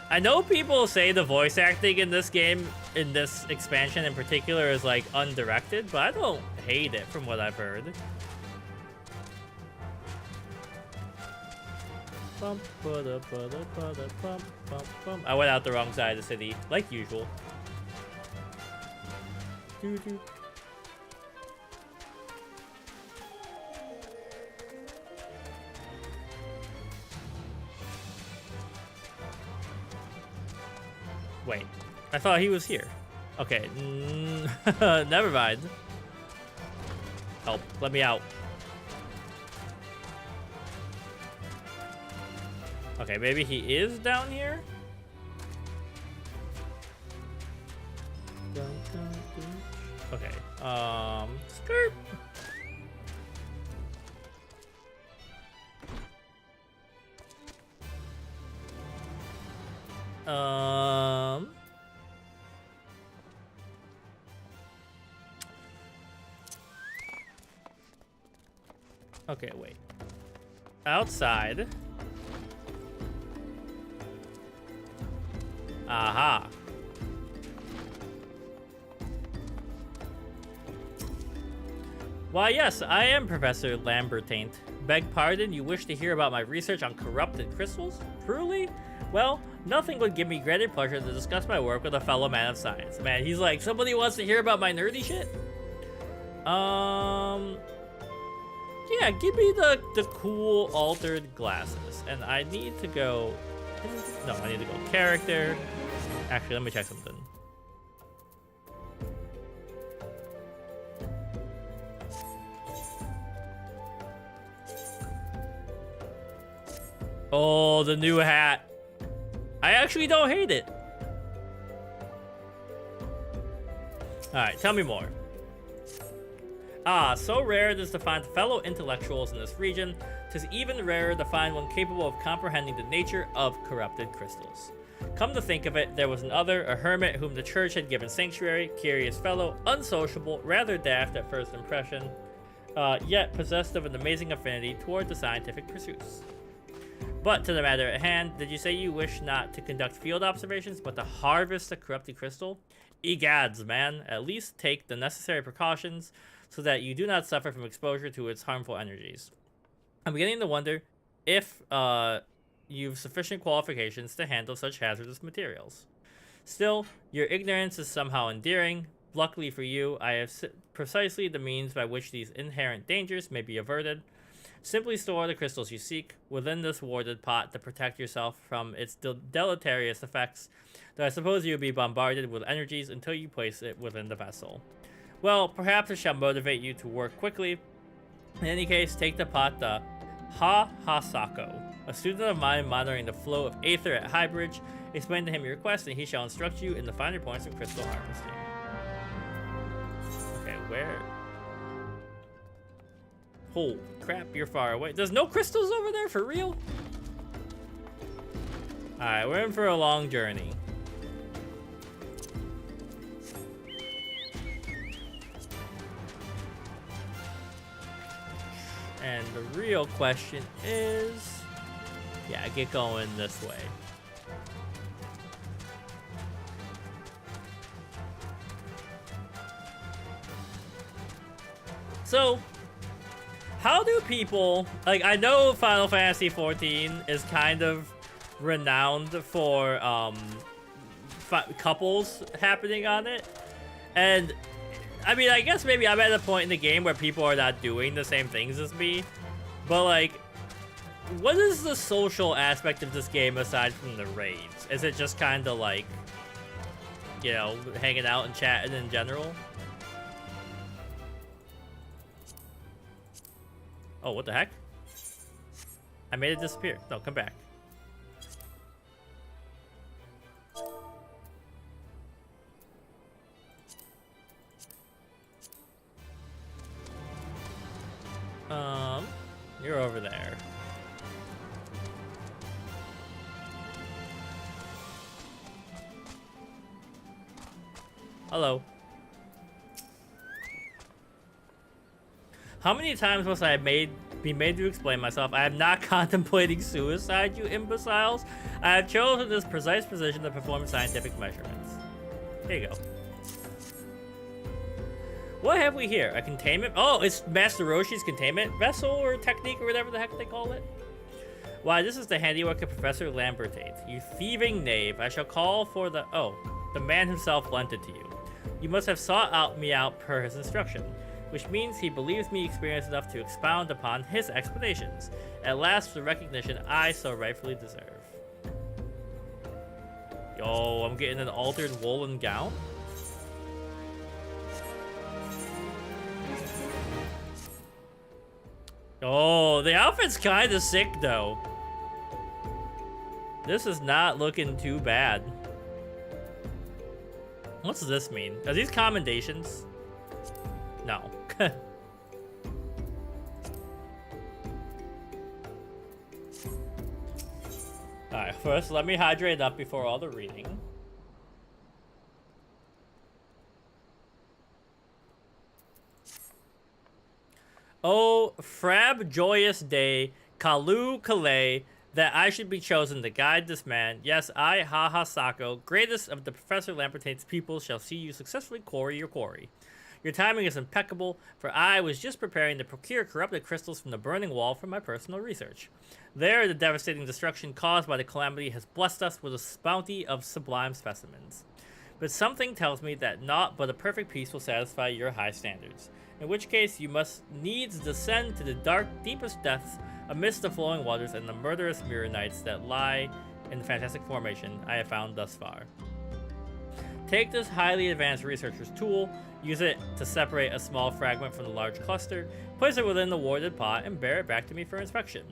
I know people say the voice acting in this game, in this expansion in particular, is like undirected, but I don't hate it from what I've heard. I went out the wrong side of the city, like usual. Wait, I thought he was here. Okay, never mind. Help, let me out. Okay, maybe he is down here? Okay, skirt. Okay, wait. Outside. Aha. Why, yes, I am Professor Lambertaint. Beg pardon, you wish to hear about my research on corrupted crystals? Truly? Well, nothing would give me greater pleasure to discuss my work with a fellow man of science. Man, he's like, somebody wants to hear about my nerdy shit? Yeah, give me the cool altered glasses. And I need to go... No, I need to go character. Actually, let me check something. Oh, the new hat. I actually don't hate it. Alright, tell me more. Ah, so rare it is to find fellow intellectuals in this region. 'Tis even rarer to find one capable of comprehending the nature of corrupted crystals. Come to think of it, there was another, a hermit whom the church had given sanctuary, curious fellow, unsociable, rather daft at first impression, yet possessed of an amazing affinity toward the scientific pursuits. But to the matter at hand, did you say you wish not to conduct field observations, but to harvest the corrupted crystal? Egads, man, at least take the necessary precautions so that you do not suffer from exposure to its harmful energies. I'm beginning to wonder if you've sufficient qualifications to handle such hazardous materials. Still, your ignorance is somehow endearing. Luckily for you, I have precisely the means by which these inherent dangers may be averted. Simply store the crystals you seek within this warded pot to protect yourself from its deleterious effects, though I suppose you will be bombarded with energies until you place it within the vessel. Well, perhaps it shall motivate you to work quickly. In any case, take the pot to Hasako, a student of mine monitoring the flow of aether at Highbridge. Explain to him your request, and he shall instruct you in the finer points of crystal harvesting. Okay, where? Holy crap, you're far away. There's no crystals over there, for real? Alright, we're in for a long journey. And the real question is... Yeah, get going this way. So... how do people, like, I know Final Fantasy XIV is kind of renowned for couples happening on it, and I mean, I guess maybe I'm at a point in the game where people are not doing the same things as me, but like, what is the social aspect of this game aside from the raids? Is it just kind of like, you know, hanging out and chatting in general? Oh, what the heck? I made it disappear. No, come back. You're over there. Hello. How many times must I be made to explain myself? I am not contemplating suicide, you imbeciles. I have chosen this precise position to perform scientific measurements. Here you go. What have we here? A containment? Oh, it's Master Roshi's containment vessel or technique or whatever the heck they call it. Why, this is the handiwork of Professor Lambertate. You thieving knave. I shall call for the... Oh, the man himself lent it to you. You must have sought me out per his instruction, which means he believes me experienced enough to expound upon his explanations. At last, the recognition I so rightfully deserve. Yo, I'm getting an altered woolen gown? Oh, the outfit's kind of sick, though. This is not looking too bad. What does this mean? Are these commendations? No. Alright, first let me hydrate up before all the reading. Oh, frab joyous day, Kalu Kale, that I should be chosen to guide this man. Yes, I, Haha Sako, greatest of the Professor Lambertate's people, shall see you successfully quarry your quarry. Your timing is impeccable, for I was just preparing to procure corrupted crystals from the burning wall for my personal research. There, the devastating destruction caused by the calamity has blessed us with a bounty of sublime specimens. But something tells me that naught but a perfect peace will satisfy your high standards, in which case you must needs descend to the dark, deepest depths amidst the flowing waters and the murderous mirror nights that lie in the fantastic formation I have found thus far. Take this highly advanced researcher's tool, use it to separate a small fragment from the large cluster, place it within the warded pot, and bear it back to me for inspection.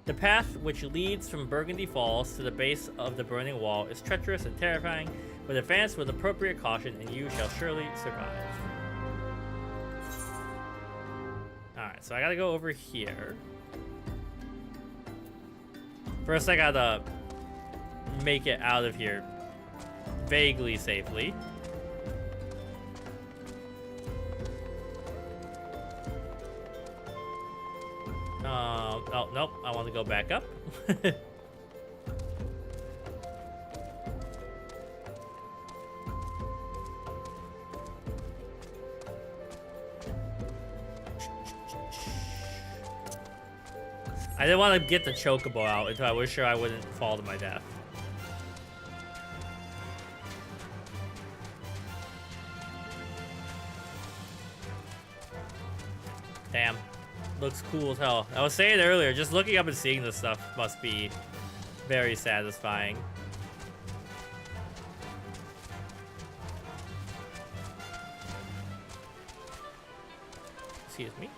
The path which leads from Burgundy Falls to the base of the burning wall is treacherous and terrifying, but advance with appropriate caution and you shall surely survive. Alright, so I gotta go over here. First I gotta make it out of here vaguely safely. Oh, nope, I want to go back up. I didn't want to get the chocobo out until I was sure I wouldn't fall to my death. Damn. Looks cool as hell. I was saying earlier, just looking up and seeing this stuff must be very satisfying. Excuse me.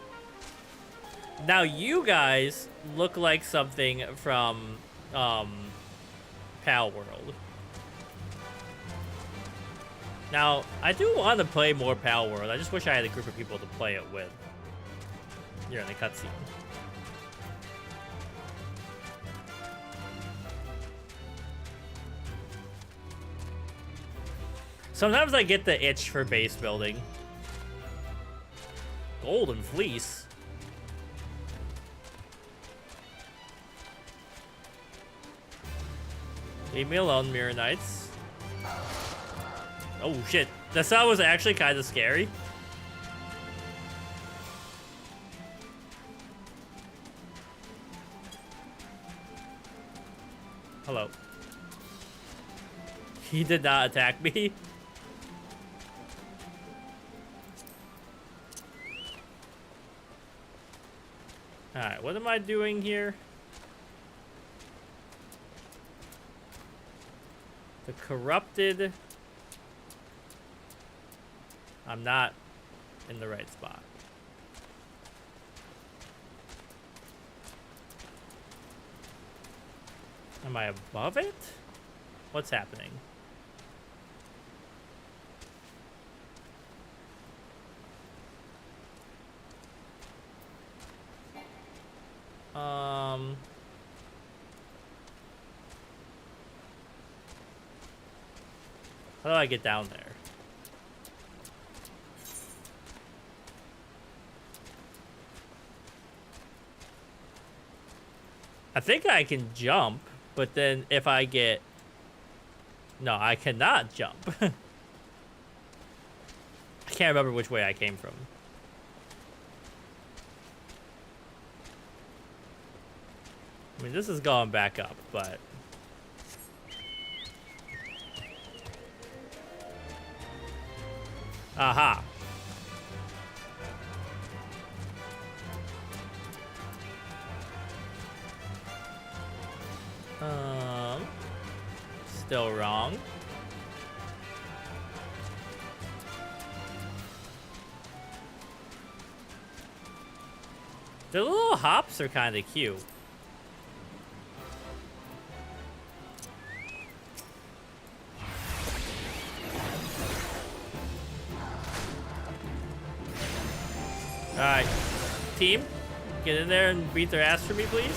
Now you guys look like something from Pal World. Now, I do want to play more Pal World. I just wish I had a group of people to play it with. You're in the cutscene. Sometimes I get the itch for base building. Golden Fleece. Leave me alone, Mirror Knights. Oh shit, that sound was actually kind of scary. Hello. He did not attack me. Alright, what am I doing here? The corrupted... I'm not in the right spot. Am I above it? What's happening? How do I get down there? I think I can jump, but then if I get... No, I cannot jump. I can't remember which way I came from. I mean, this is going back up, but... Aha. Still wrong. The little hops are kind of cute. Alright, team, get in there and beat their ass for me, please.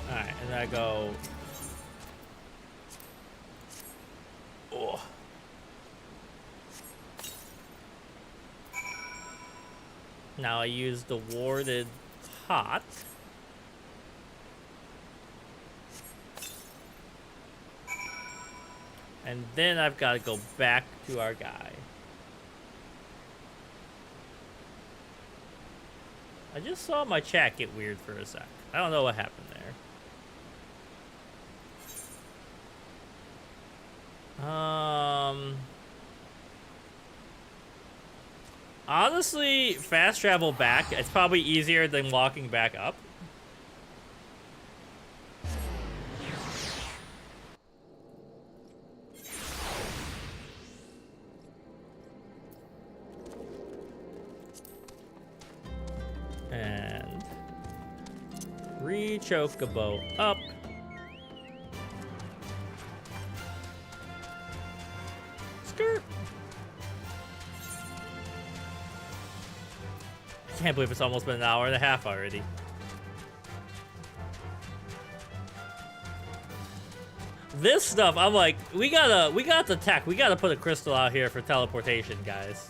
Alright, and then I go... Oh. Now I use the warded pot. And then I've got to go back to our guy. I just saw my chat get weird for a sec. I don't know what happened there. Honestly, fast travel back, it's probably easier than walking back up. And re-chocobo up. Skirt. I can't believe it's almost been an hour and a half already. This stuff, I'm like, we got the tech. We gotta put a crystal out here for teleportation, guys.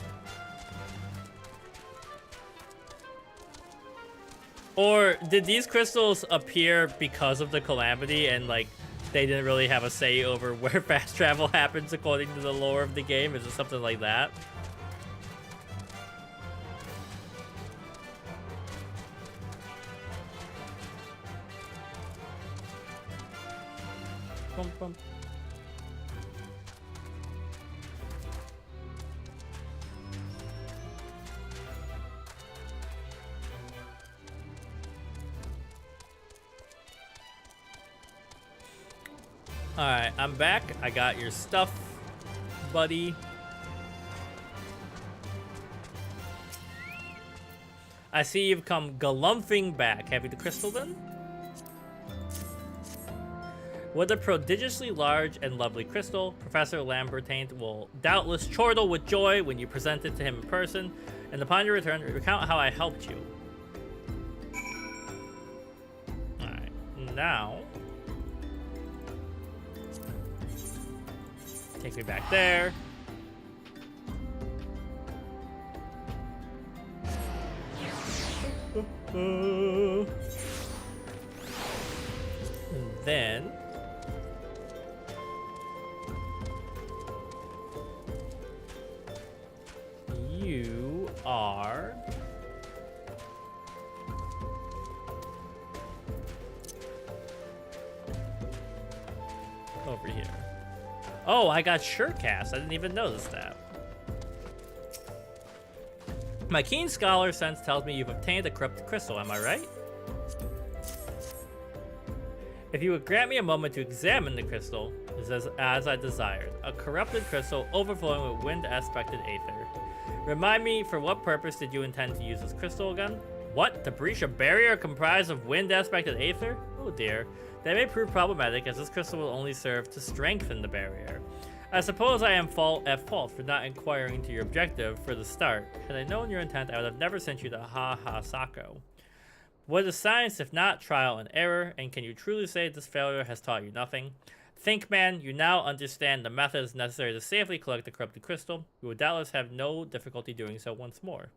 Or did these crystals appear because of the calamity and like they didn't really have a say over where fast travel happens according to the lore of the game? Is it something like that? Bum, bum. Alright, I'm back. I got your stuff, buddy. I see you've come galumphing back. Have you the crystal then? With a prodigiously large and lovely crystal, Professor Lambertaint will doubtless chortle with joy when you present it to him in person, and upon your return, recount how I helped you. Alright, now... take me back there. And then... you are... over here. Oh, I got Surecast. I didn't even notice that. My keen scholar sense tells me you've obtained a corrupted crystal. Am I right? If you would grant me a moment to examine the crystal, it says, as I desired. A corrupted crystal overflowing with wind-aspected aether. Remind me, for what purpose did you intend to use this crystal again? What? To breach a barrier comprised of wind-aspected aether? Oh dear. That may prove problematic, as this crystal will only serve to strengthen the barrier. I suppose I am at fault for not inquiring into your objective for the start. Had I known your intent, I would have never sent you to Sako. What is science if not trial and error, and can you truly say this failure has taught you nothing? Think, man, you now understand the methods necessary to safely collect the corrupted crystal. You will doubtless have no difficulty doing so once more.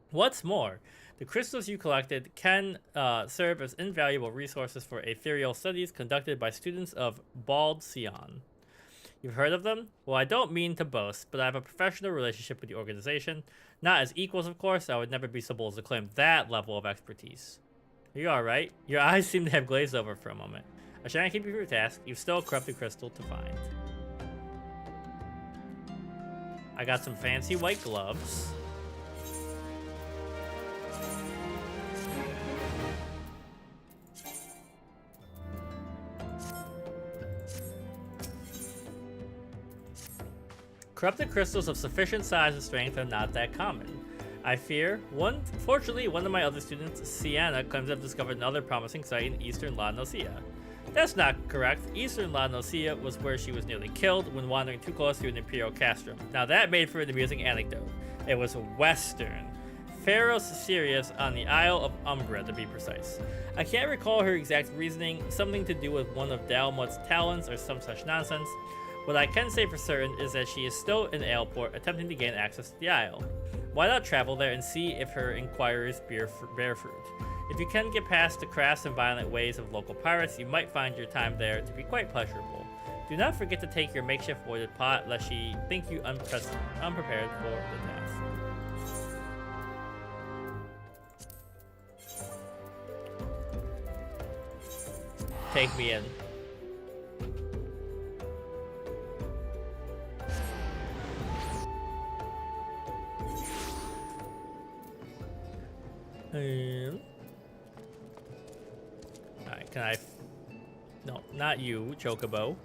What's more, the crystals you collected can serve as invaluable resources for ethereal studies conducted by students of Bald Sion. You've heard of them? Well, I don't mean to boast, but I have a professional relationship with the organization. Not as equals, of course. I would never be so bold as to claim that level of expertise. Are you alright? Your eyes seem to have glazed over for a moment. I shan't keep you from your task. You've still a corrupted crystal to find. I got some fancy white gloves. Corrupted crystals of sufficient size and strength are not that common. I fear. Fortunately, one of my other students, Sienna, claims to have discovered another promising site in eastern La Nocia. That's not correct. Eastern La Nocia was where she was nearly killed when wandering too close to an Imperial castrum. Now that made for an amusing anecdote. It was western. Pharos Sirius on the Isle of Umbra, to be precise. I can't recall her exact reasoning, something to do with one of Dalmut's talents or some such nonsense. What I can say for certain is that she is still in Aleport, attempting to gain access to the Isle. Why not travel there and see if her inquiries bear fruit? If you can get past the crass and violent ways of local pirates, you might find your time there to be quite pleasurable. Do not forget to take your makeshift wooded pot, lest she think you unprepared for the task. Take me in. Alright, can I... No, not you, Chocobo.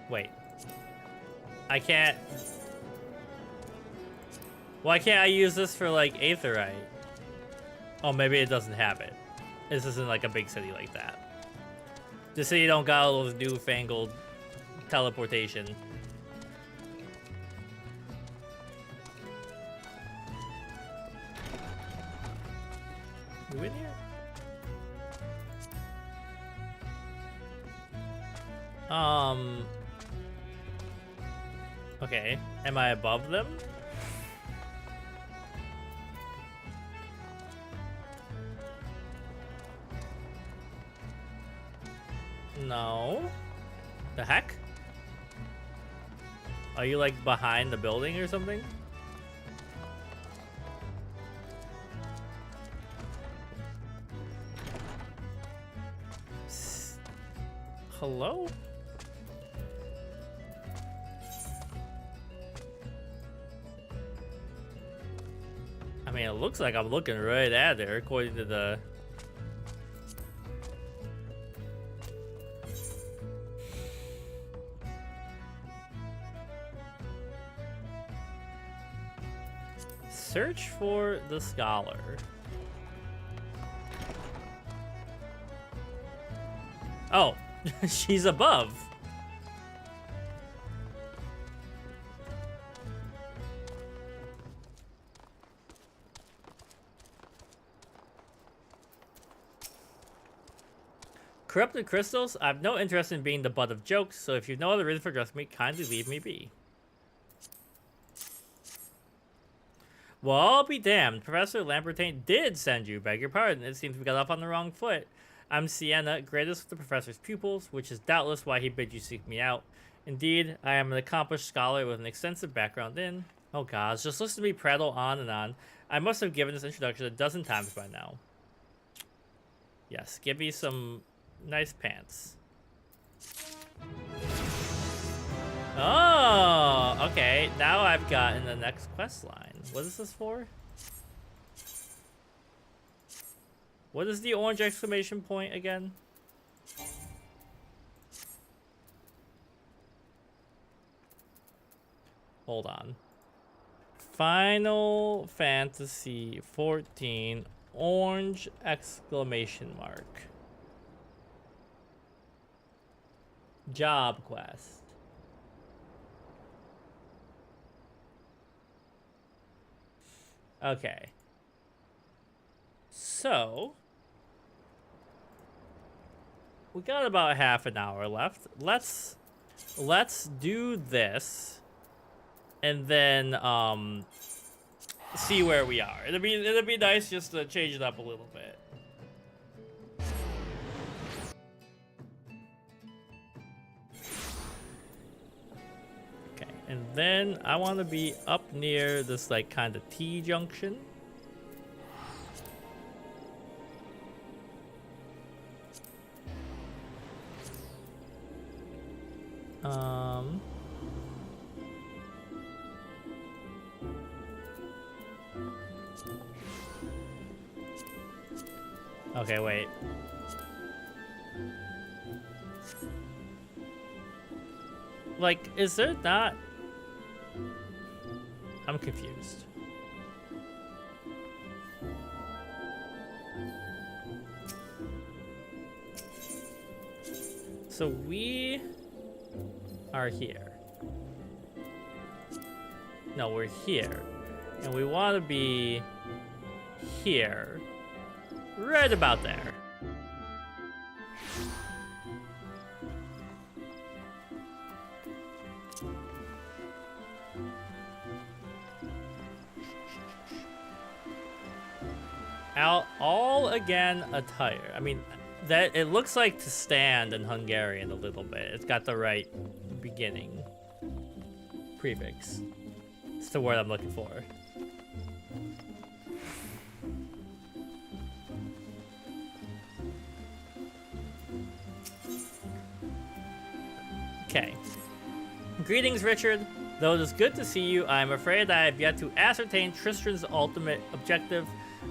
Wait. I can't... Why can't I use this for, like, Aetherite? Oh, maybe it doesn't have it. This isn't, like, a big city like that. The city don't got all those newfangled teleportation. You in here? Okay. Am I above them? No. The heck? Are you like behind the building or something? Hello? I mean, it looks like I'm looking right at her according to the... Search for the scholar. Oh, she's above. Corrupted crystals? I have no interest in being the butt of jokes, so if you've no other reason for addressing me, kindly leave me be. Well, I'll be damned. Professor Lambertain did send you. Beg your pardon. It seems we got off on the wrong foot. I'm Sienna, greatest of the professor's pupils, which is doubtless why he bid you seek me out. Indeed, I am an accomplished scholar with an extensive background in... Oh gosh, just listen to me prattle on and on. I must have given this introduction a dozen times by now. Yes, give me some nice pants. Oh, okay. Now I've gotten the next quest line. What is this for? What is the orange exclamation point again? Hold on. Final Fantasy XIV orange exclamation mark. Job quest. Okay. So we got about half an hour left. Let's do this and then see where we are. It'd be nice just to change it up a little bit. Okay, and then I want to be up near this like kind of T junction. Okay, wait. Like, is there not... I'm confused. So we are here. No, we're here. And we want to be here. Right about there. All again attire. I mean, that it looks like to stand in Hungarian a little bit. It's got the right beginning prefix. It's the word I'm looking for. Okay. Greetings, Richard. Though it is good to see you, I am afraid I have yet to ascertain Tristran's ultimate objective.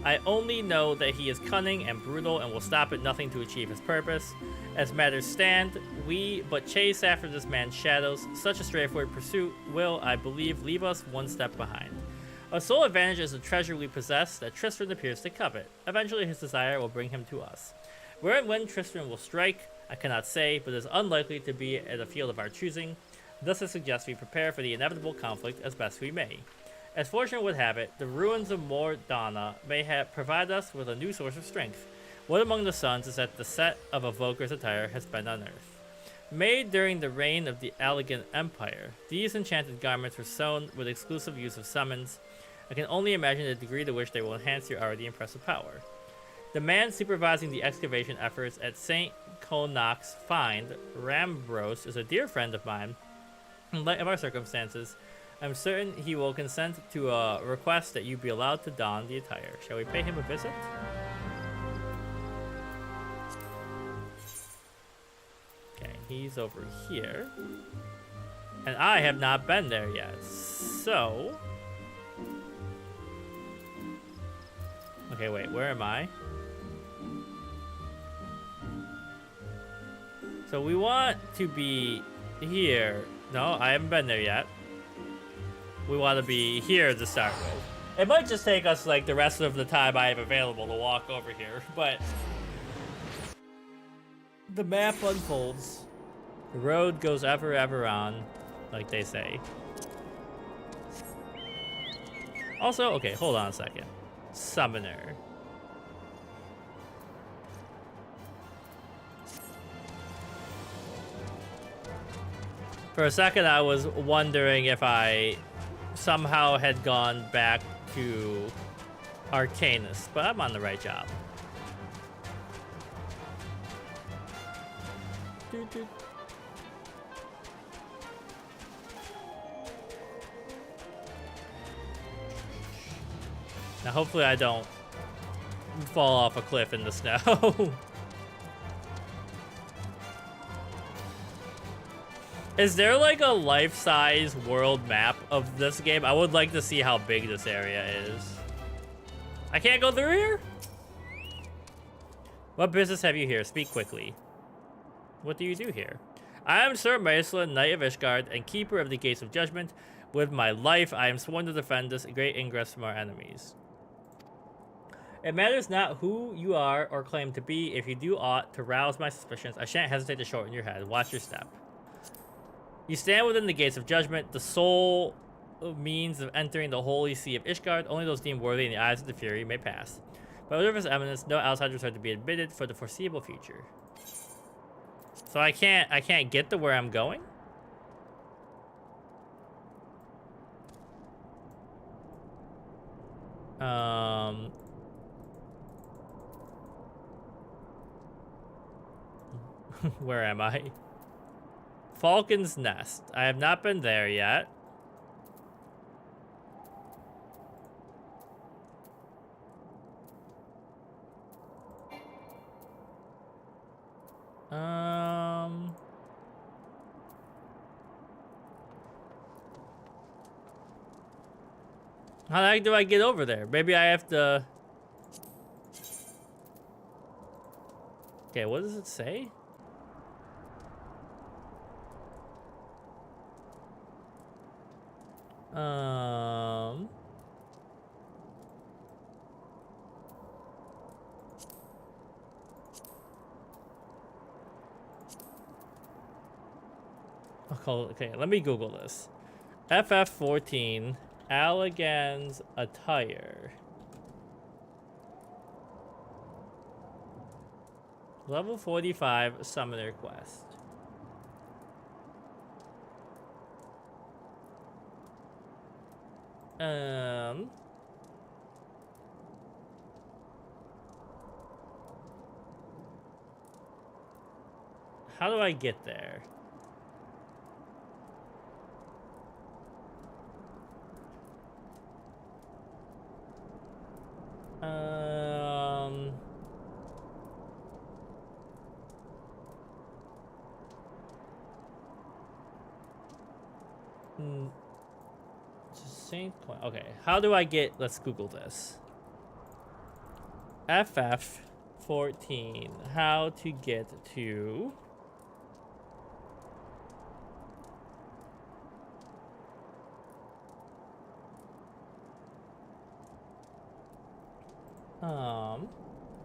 I only know that he is cunning and brutal and will stop at nothing to achieve his purpose. As matters stand, we but chase after this man's shadows. Such a straightforward pursuit will, I believe, leave us one step behind. Our sole advantage is the treasure we possess that Tristran appears to covet. Eventually his desire will bring him to us. Where and when Tristran will strike, I cannot say, but it is unlikely to be at a field of our choosing. Thus I suggest we prepare for the inevitable conflict as best we may. As fortune would have it, the ruins of Mordana may provide us with a new source of strength. What among the suns is that the set of Evoker's attire has been unearthed. Made during the reign of the Elegant Empire, these enchanted garments were sewn with exclusive use of summons. I can only imagine the degree to which they will enhance your already impressive power. The man supervising the excavation efforts at St. Conach's find, Rambros, is a dear friend of mine. In light of our circumstances, I'm certain he will consent to a request that you be allowed to don the attire. Shall we pay him a visit? Okay, he's over here. And I have not been there yet, so... Okay, wait, where am I? So we want to be here. No, I haven't been there yet. We want to be here to start with. It might just take us like the rest of the time I have available to walk over here, but the map unfolds. The road goes ever on, like they say. Also, okay, hold on a second. Summoner. For a second, I was wondering if I somehow had gone back to Arcanus, but I'm on the right job. Now, hopefully I don't fall off a cliff in the snow. Is there like a life-size world map of this game? I would like to see how big this area is. I can't go through here? What business have you here? Speak quickly. What do you do here? I am Sir Maestlin, Knight of Ishgard, and Keeper of the Gates of Judgment. With my life, I am sworn to defend this great ingress from our enemies. It matters not who you are or claim to be. If you do aught to rouse my suspicions, I shan't hesitate to shorten your head. Watch your step. You stand within the Gates of Judgment, the sole means of entering the holy see of Ishgard. Only those deemed worthy in the eyes of the Fury may pass. By order of His Eminence, no outsiders are to be admitted for the foreseeable future. So I can't get to where I'm going? Where am I? Falcon's Nest. I have not been there yet. How the heck do I get over there? Maybe I have to... Okay, what does it say? Okay, let me Google this. FF14 Allagan's attire. Level 45 Summoner Quest. How do I get there? Saint Point. Okay, how do I get? Let's Google this. FF14. How to get to?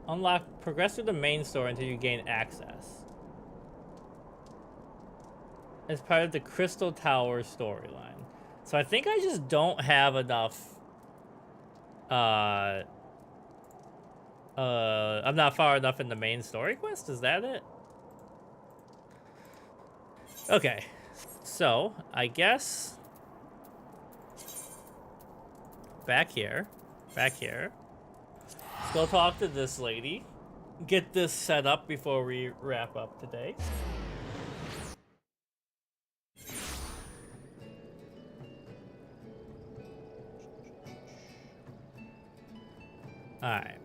Unlock. Progress through the main store until you gain access. As part of the Crystal Tower storyline. So I think I just don't have enough. I'm not far enough in the main story quest. Is that it? Okay, so I guess back here. Let's go talk to this lady. Get this set up before we wrap up today. Alright.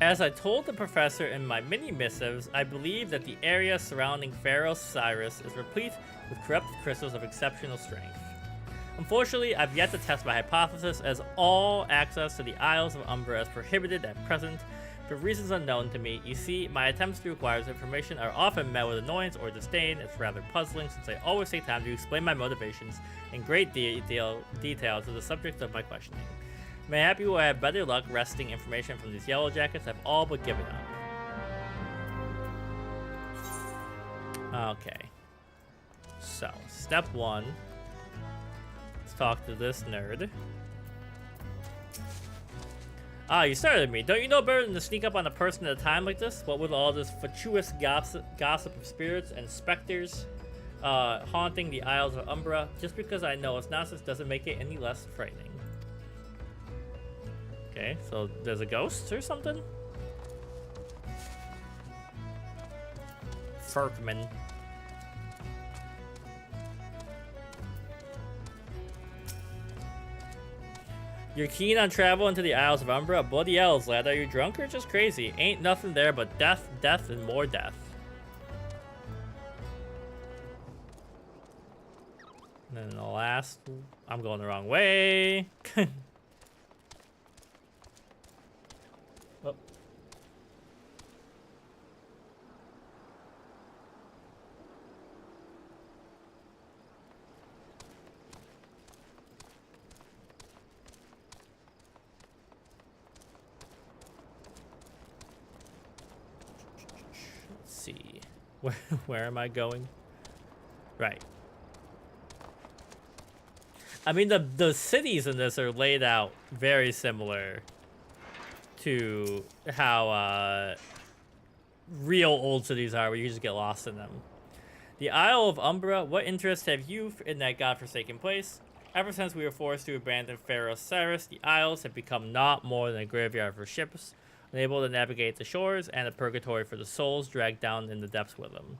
As I told the professor in my mini missives, I believe that the area surrounding Pharaoh Cyrus is replete with corrupted crystals of exceptional strength. Unfortunately, I've yet to test my hypothesis, as all access to the Isles of Umbra is prohibited at present for reasons unknown to me. You see, my attempts to acquire this information are often met with annoyance or disdain. It's rather puzzling, since I always take time to explain my motivations in great detail to the subject of my questioning. Mayhaps you will have better luck wresting information from these yellow jackets. I've all but given up. Okay. So, step one. Let's talk to this nerd. Ah, you started me. Don't you know better than to sneak up on a person at a time like this? What with all this fatuous gossip of spirits and specters haunting the Isles of Umbra? Just because I know it's nonsense doesn't make it any less frightening. Okay, so there's a ghost or something? Ferkman. You're keen on travel into the Isles of Umbra? Bloody hells, lad. Are you drunk or just crazy? Ain't nothing there but death, death, and more death. And then the last... I'm going the wrong way. Oh. Let's see. Where am I going? Right. I mean, the cities in this are laid out very similar to how real old cities are, where you just get lost in them. The Isle of Umbra, what interest have you in that godforsaken place? Ever since we were forced to abandon ffxiv, the Isles have become not more than a graveyard for ships, unable to navigate the shores, and a purgatory for the souls dragged down in the depths with them.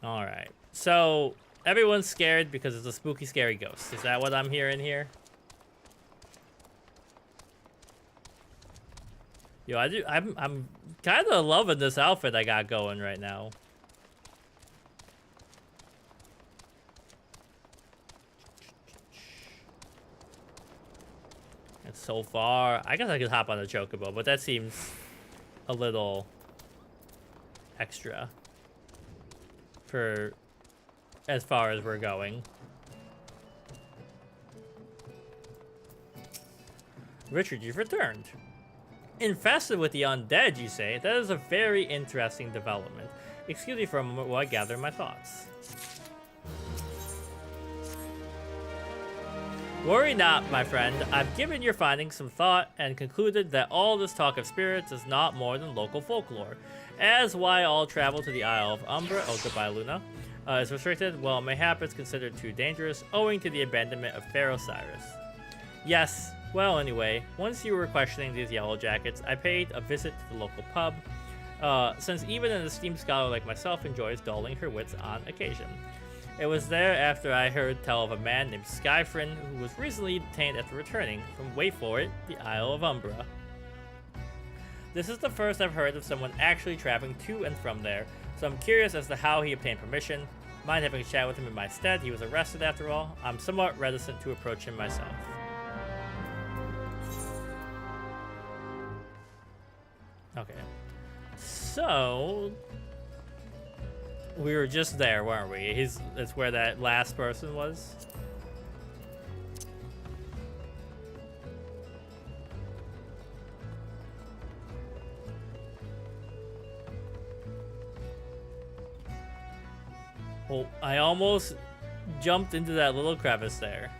Alright, so... everyone's scared because it's a spooky, scary ghost. Is that what I'm hearing here? Yo, I'm kind of loving this outfit I got going right now. And so far, I guess I could hop on a chocobo, but that seems a little extra for as far as we're going. Richard, you've returned. Infested with the undead, you say? That is a very interesting development. Excuse me for a moment while I gather my thoughts. Worry not, my friend. I've given your findings some thought and concluded that all this talk of spirits is not more than local folklore. As why all travel to the Isle of Umbra, oh goodbye Luna, is restricted, well, mayhap it's considered too dangerous owing to the abandonment of ffxiv. Yes, well, anyway, once you were questioning these yellow jackets, I paid a visit to the local pub, since even an esteemed scholar like myself enjoys dulling her wits on occasion. It was there after I heard tell of a man named Skyfrin who was recently detained after returning from, wait for it, the Isle of Umbra. This is the first I've heard of someone actually traveling to and from there, so I'm curious as to how he obtained permission. Mind having a chat with him in my stead? He was arrested after all. I'm somewhat reticent to approach him myself. Okay. So... we were just there, weren't we? That's where that last person was. Oh, I almost jumped into that little crevice there.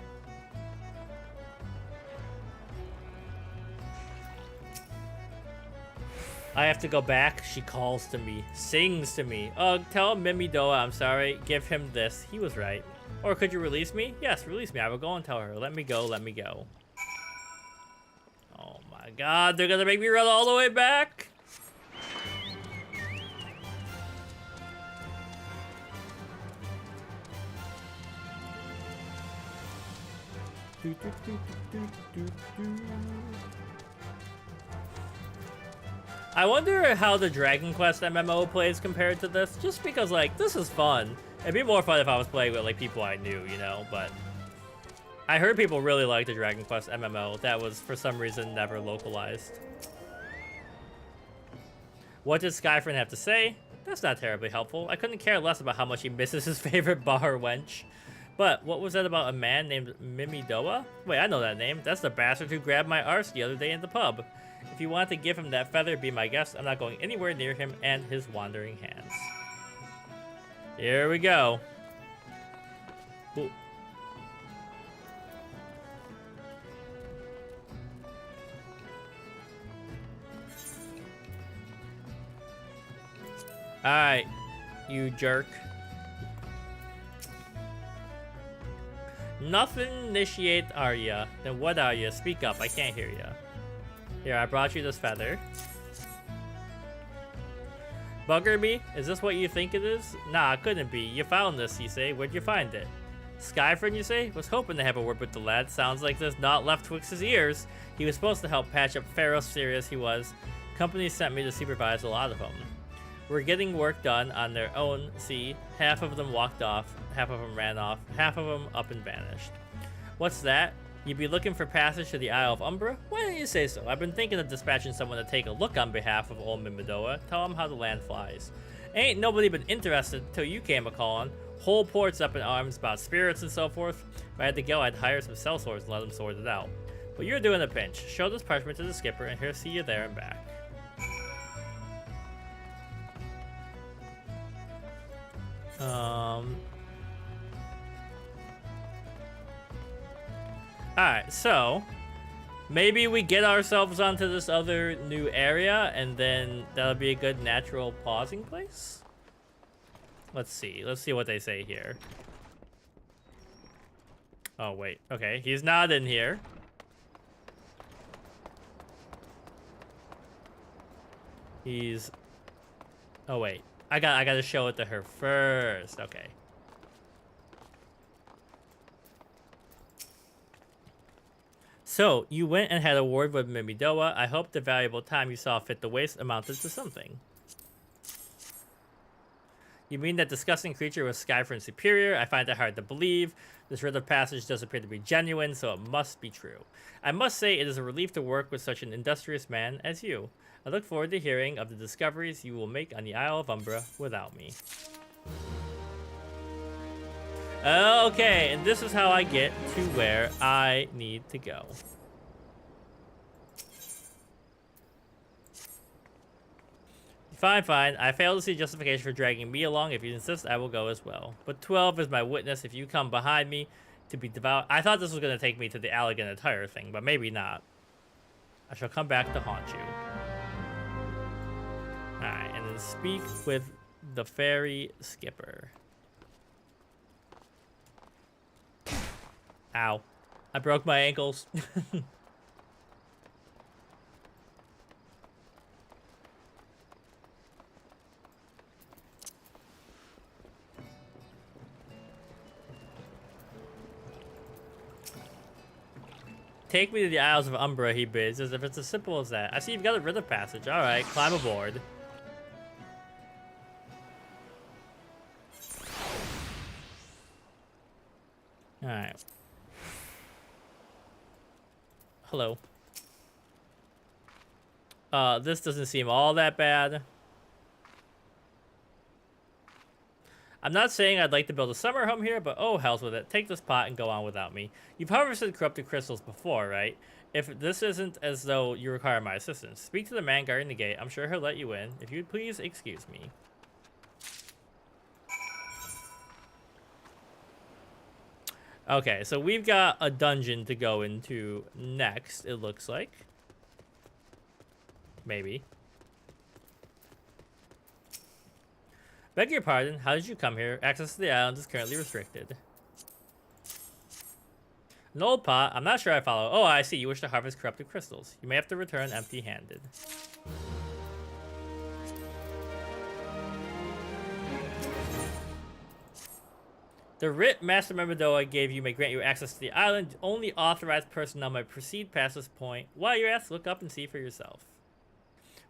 I have to go back. She calls to me, sings to me. Tell Mimidoa I'm sorry. Give him this. He was right. Or could you release me? Yes, release me. I will go and tell her. Let me go. Let me go. Oh my God, they're gonna make me run all the way back. I wonder how the Dragon Quest MMO plays compared to this, just because, like, this is fun. It'd be more fun if I was playing with, like, people I knew, you know, but... I heard people really like the Dragon Quest MMO. That was, for some reason, never localized. What did Skyfrin have to say? That's not terribly helpful. I couldn't care less about how much he misses his favorite bar wench. But what was that about a man named Mimidoa? Wait, I know that name. That's the bastard who grabbed my arse the other day in the pub. If you want to give him that feather, be my guest. I'm not going anywhere near him and his wandering hands. Here we go. Ooh. Alright, you jerk. Nothing initiate are ya? Then what are ya? Speak up, I can't hear ya. Here, I brought you this feather. Bugger me? Is this what you think it is? Nah, it couldn't be. You found this, you say. Where'd you find it? Skyfriend, you say? Was hoping to have a word with the lad. Sounds like there's not left twixt his ears. He was supposed to help patch up Pharaoh, serious he was. Company sent me to supervise a lot of them. We're getting work done on their own, see? Half of them walked off, half of them ran off, half of them up and vanished. What's that? You'd be looking for passage to the Isle of Umbra? Why didn't you say so? I've been thinking of dispatching someone to take a look on behalf of old Mimidoa. Tell him how the land flies. Ain't nobody been interested till you came a-calling. Whole port's up in arms about spirits and so forth. If I had to go, I'd hire some sellswords and let them sort it out. But you're doing a pinch. Show this parchment to the skipper and he'll see you there and back. Alright, so maybe we get ourselves onto this other new area and then that'll be a good natural pausing place. Let's see what they say here. Oh wait, okay, he's not in here. He's, oh wait, I gotta show it to her first. Okay. So, you went and had a word with Mimidoa. I hope the valuable time you saw fit to waste amounted to something. You mean that disgusting creature was Skyfriend's superior? I find it hard to believe. This rite of passage does appear to be genuine, so it must be true. I must say it is a relief to work with such an industrious man as you. I look forward to hearing of the discoveries you will make on the Isle of Umbra without me. Okay, and this is how I get to where I need to go. Fine, fine. I fail to see justification for dragging me along. If you insist, I will go as well. But 12 is my witness if you come behind me to be devout. I thought this was going to take me to the elegant attire thing, but maybe not. I shall come back to haunt you. Alright, and then speak with the ferry skipper. Ow. I broke my ankles. Take me to the Isles of Umbra, he bids, as if it's as simple as that. I see you've got a rhythm passage. Alright, climb aboard. Alright. Hello. This doesn't seem all that bad. I'm not saying I'd like to build a summer home here, but oh, hell's with it. Take this pot and go on without me. You've harvested corrupted crystals before, right? If this isn't as though you require my assistance, speak to the man guarding the gate. I'm sure he'll let you in. If you'd please excuse me. Okay, so we've got a dungeon to go into next, it looks like. Maybe. Beg your pardon, how did you come here? Access to the island is currently restricted. An old pot, I'm not sure I follow. Oh, I see, you wish to harvest corrupted crystals. You may have to return empty-handed. The writ Master Mimidoa gave you may grant you access to the island. Only authorized personnel may proceed past this point. While you're asked, look up and see for yourself.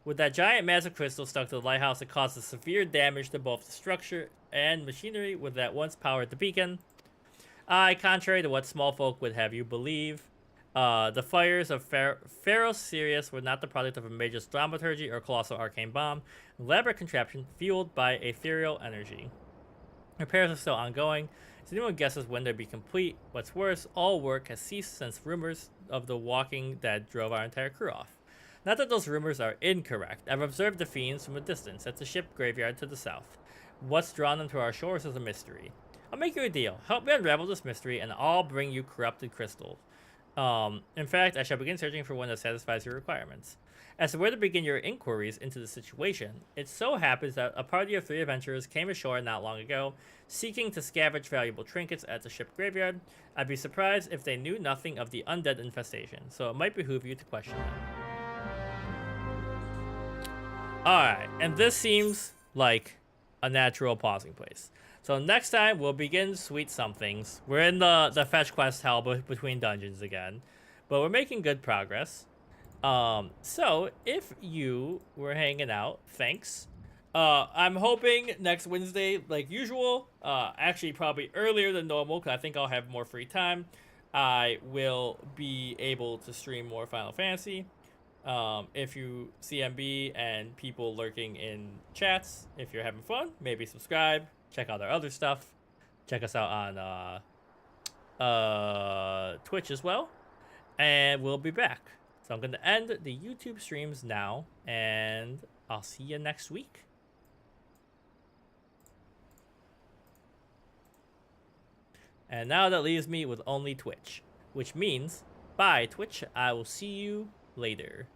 With that giant mass of crystal stuck to the lighthouse, it causes severe damage to both the structure and machinery with that once powered the beacon. Contrary to what small folk would have you believe, the fires of Pharaoh Sirius were not the product of a major thaumaturgy or colossal arcane bomb, an elaborate contraption fueled by ethereal energy. Repairs are still ongoing. As anyone guesses when they'll be complete, what's worse, all work has ceased since rumors of the Walking Dead drove our entire crew off. Not that those rumors are incorrect. I've observed the fiends from a distance at the ship graveyard to the south. What's drawn them to our shores is a mystery. I'll make you a deal. Help me unravel this mystery, and I'll bring you corrupted crystals. In fact, I shall begin searching for one that satisfies your requirements. As to where to begin your inquiries into the situation, it so happens that a party of 3 adventurers came ashore not long ago, seeking to scavenge valuable trinkets at the ship graveyard. I'd be surprised if they knew nothing of the undead infestation, so it might behoove you to question them. Alright, and this seems like a natural pausing place. So next time we'll begin Sweet Somethings. We're in the fetch quest hell between dungeons again, but we're making good progress. So if you were hanging out, thanks. I'm hoping next Wednesday, like usual, actually probably earlier than normal, because I think I'll have more free time. I will be able to stream more Final Fantasy. If you CMB and people lurking in chats, if you're having fun, maybe subscribe, check out our other stuff. Check us out on Twitch as well. And we'll be back. So I'm going to end the YouTube streams now, and I'll see you next week. And now that leaves me with only Twitch, which means, bye Twitch, I will see you later.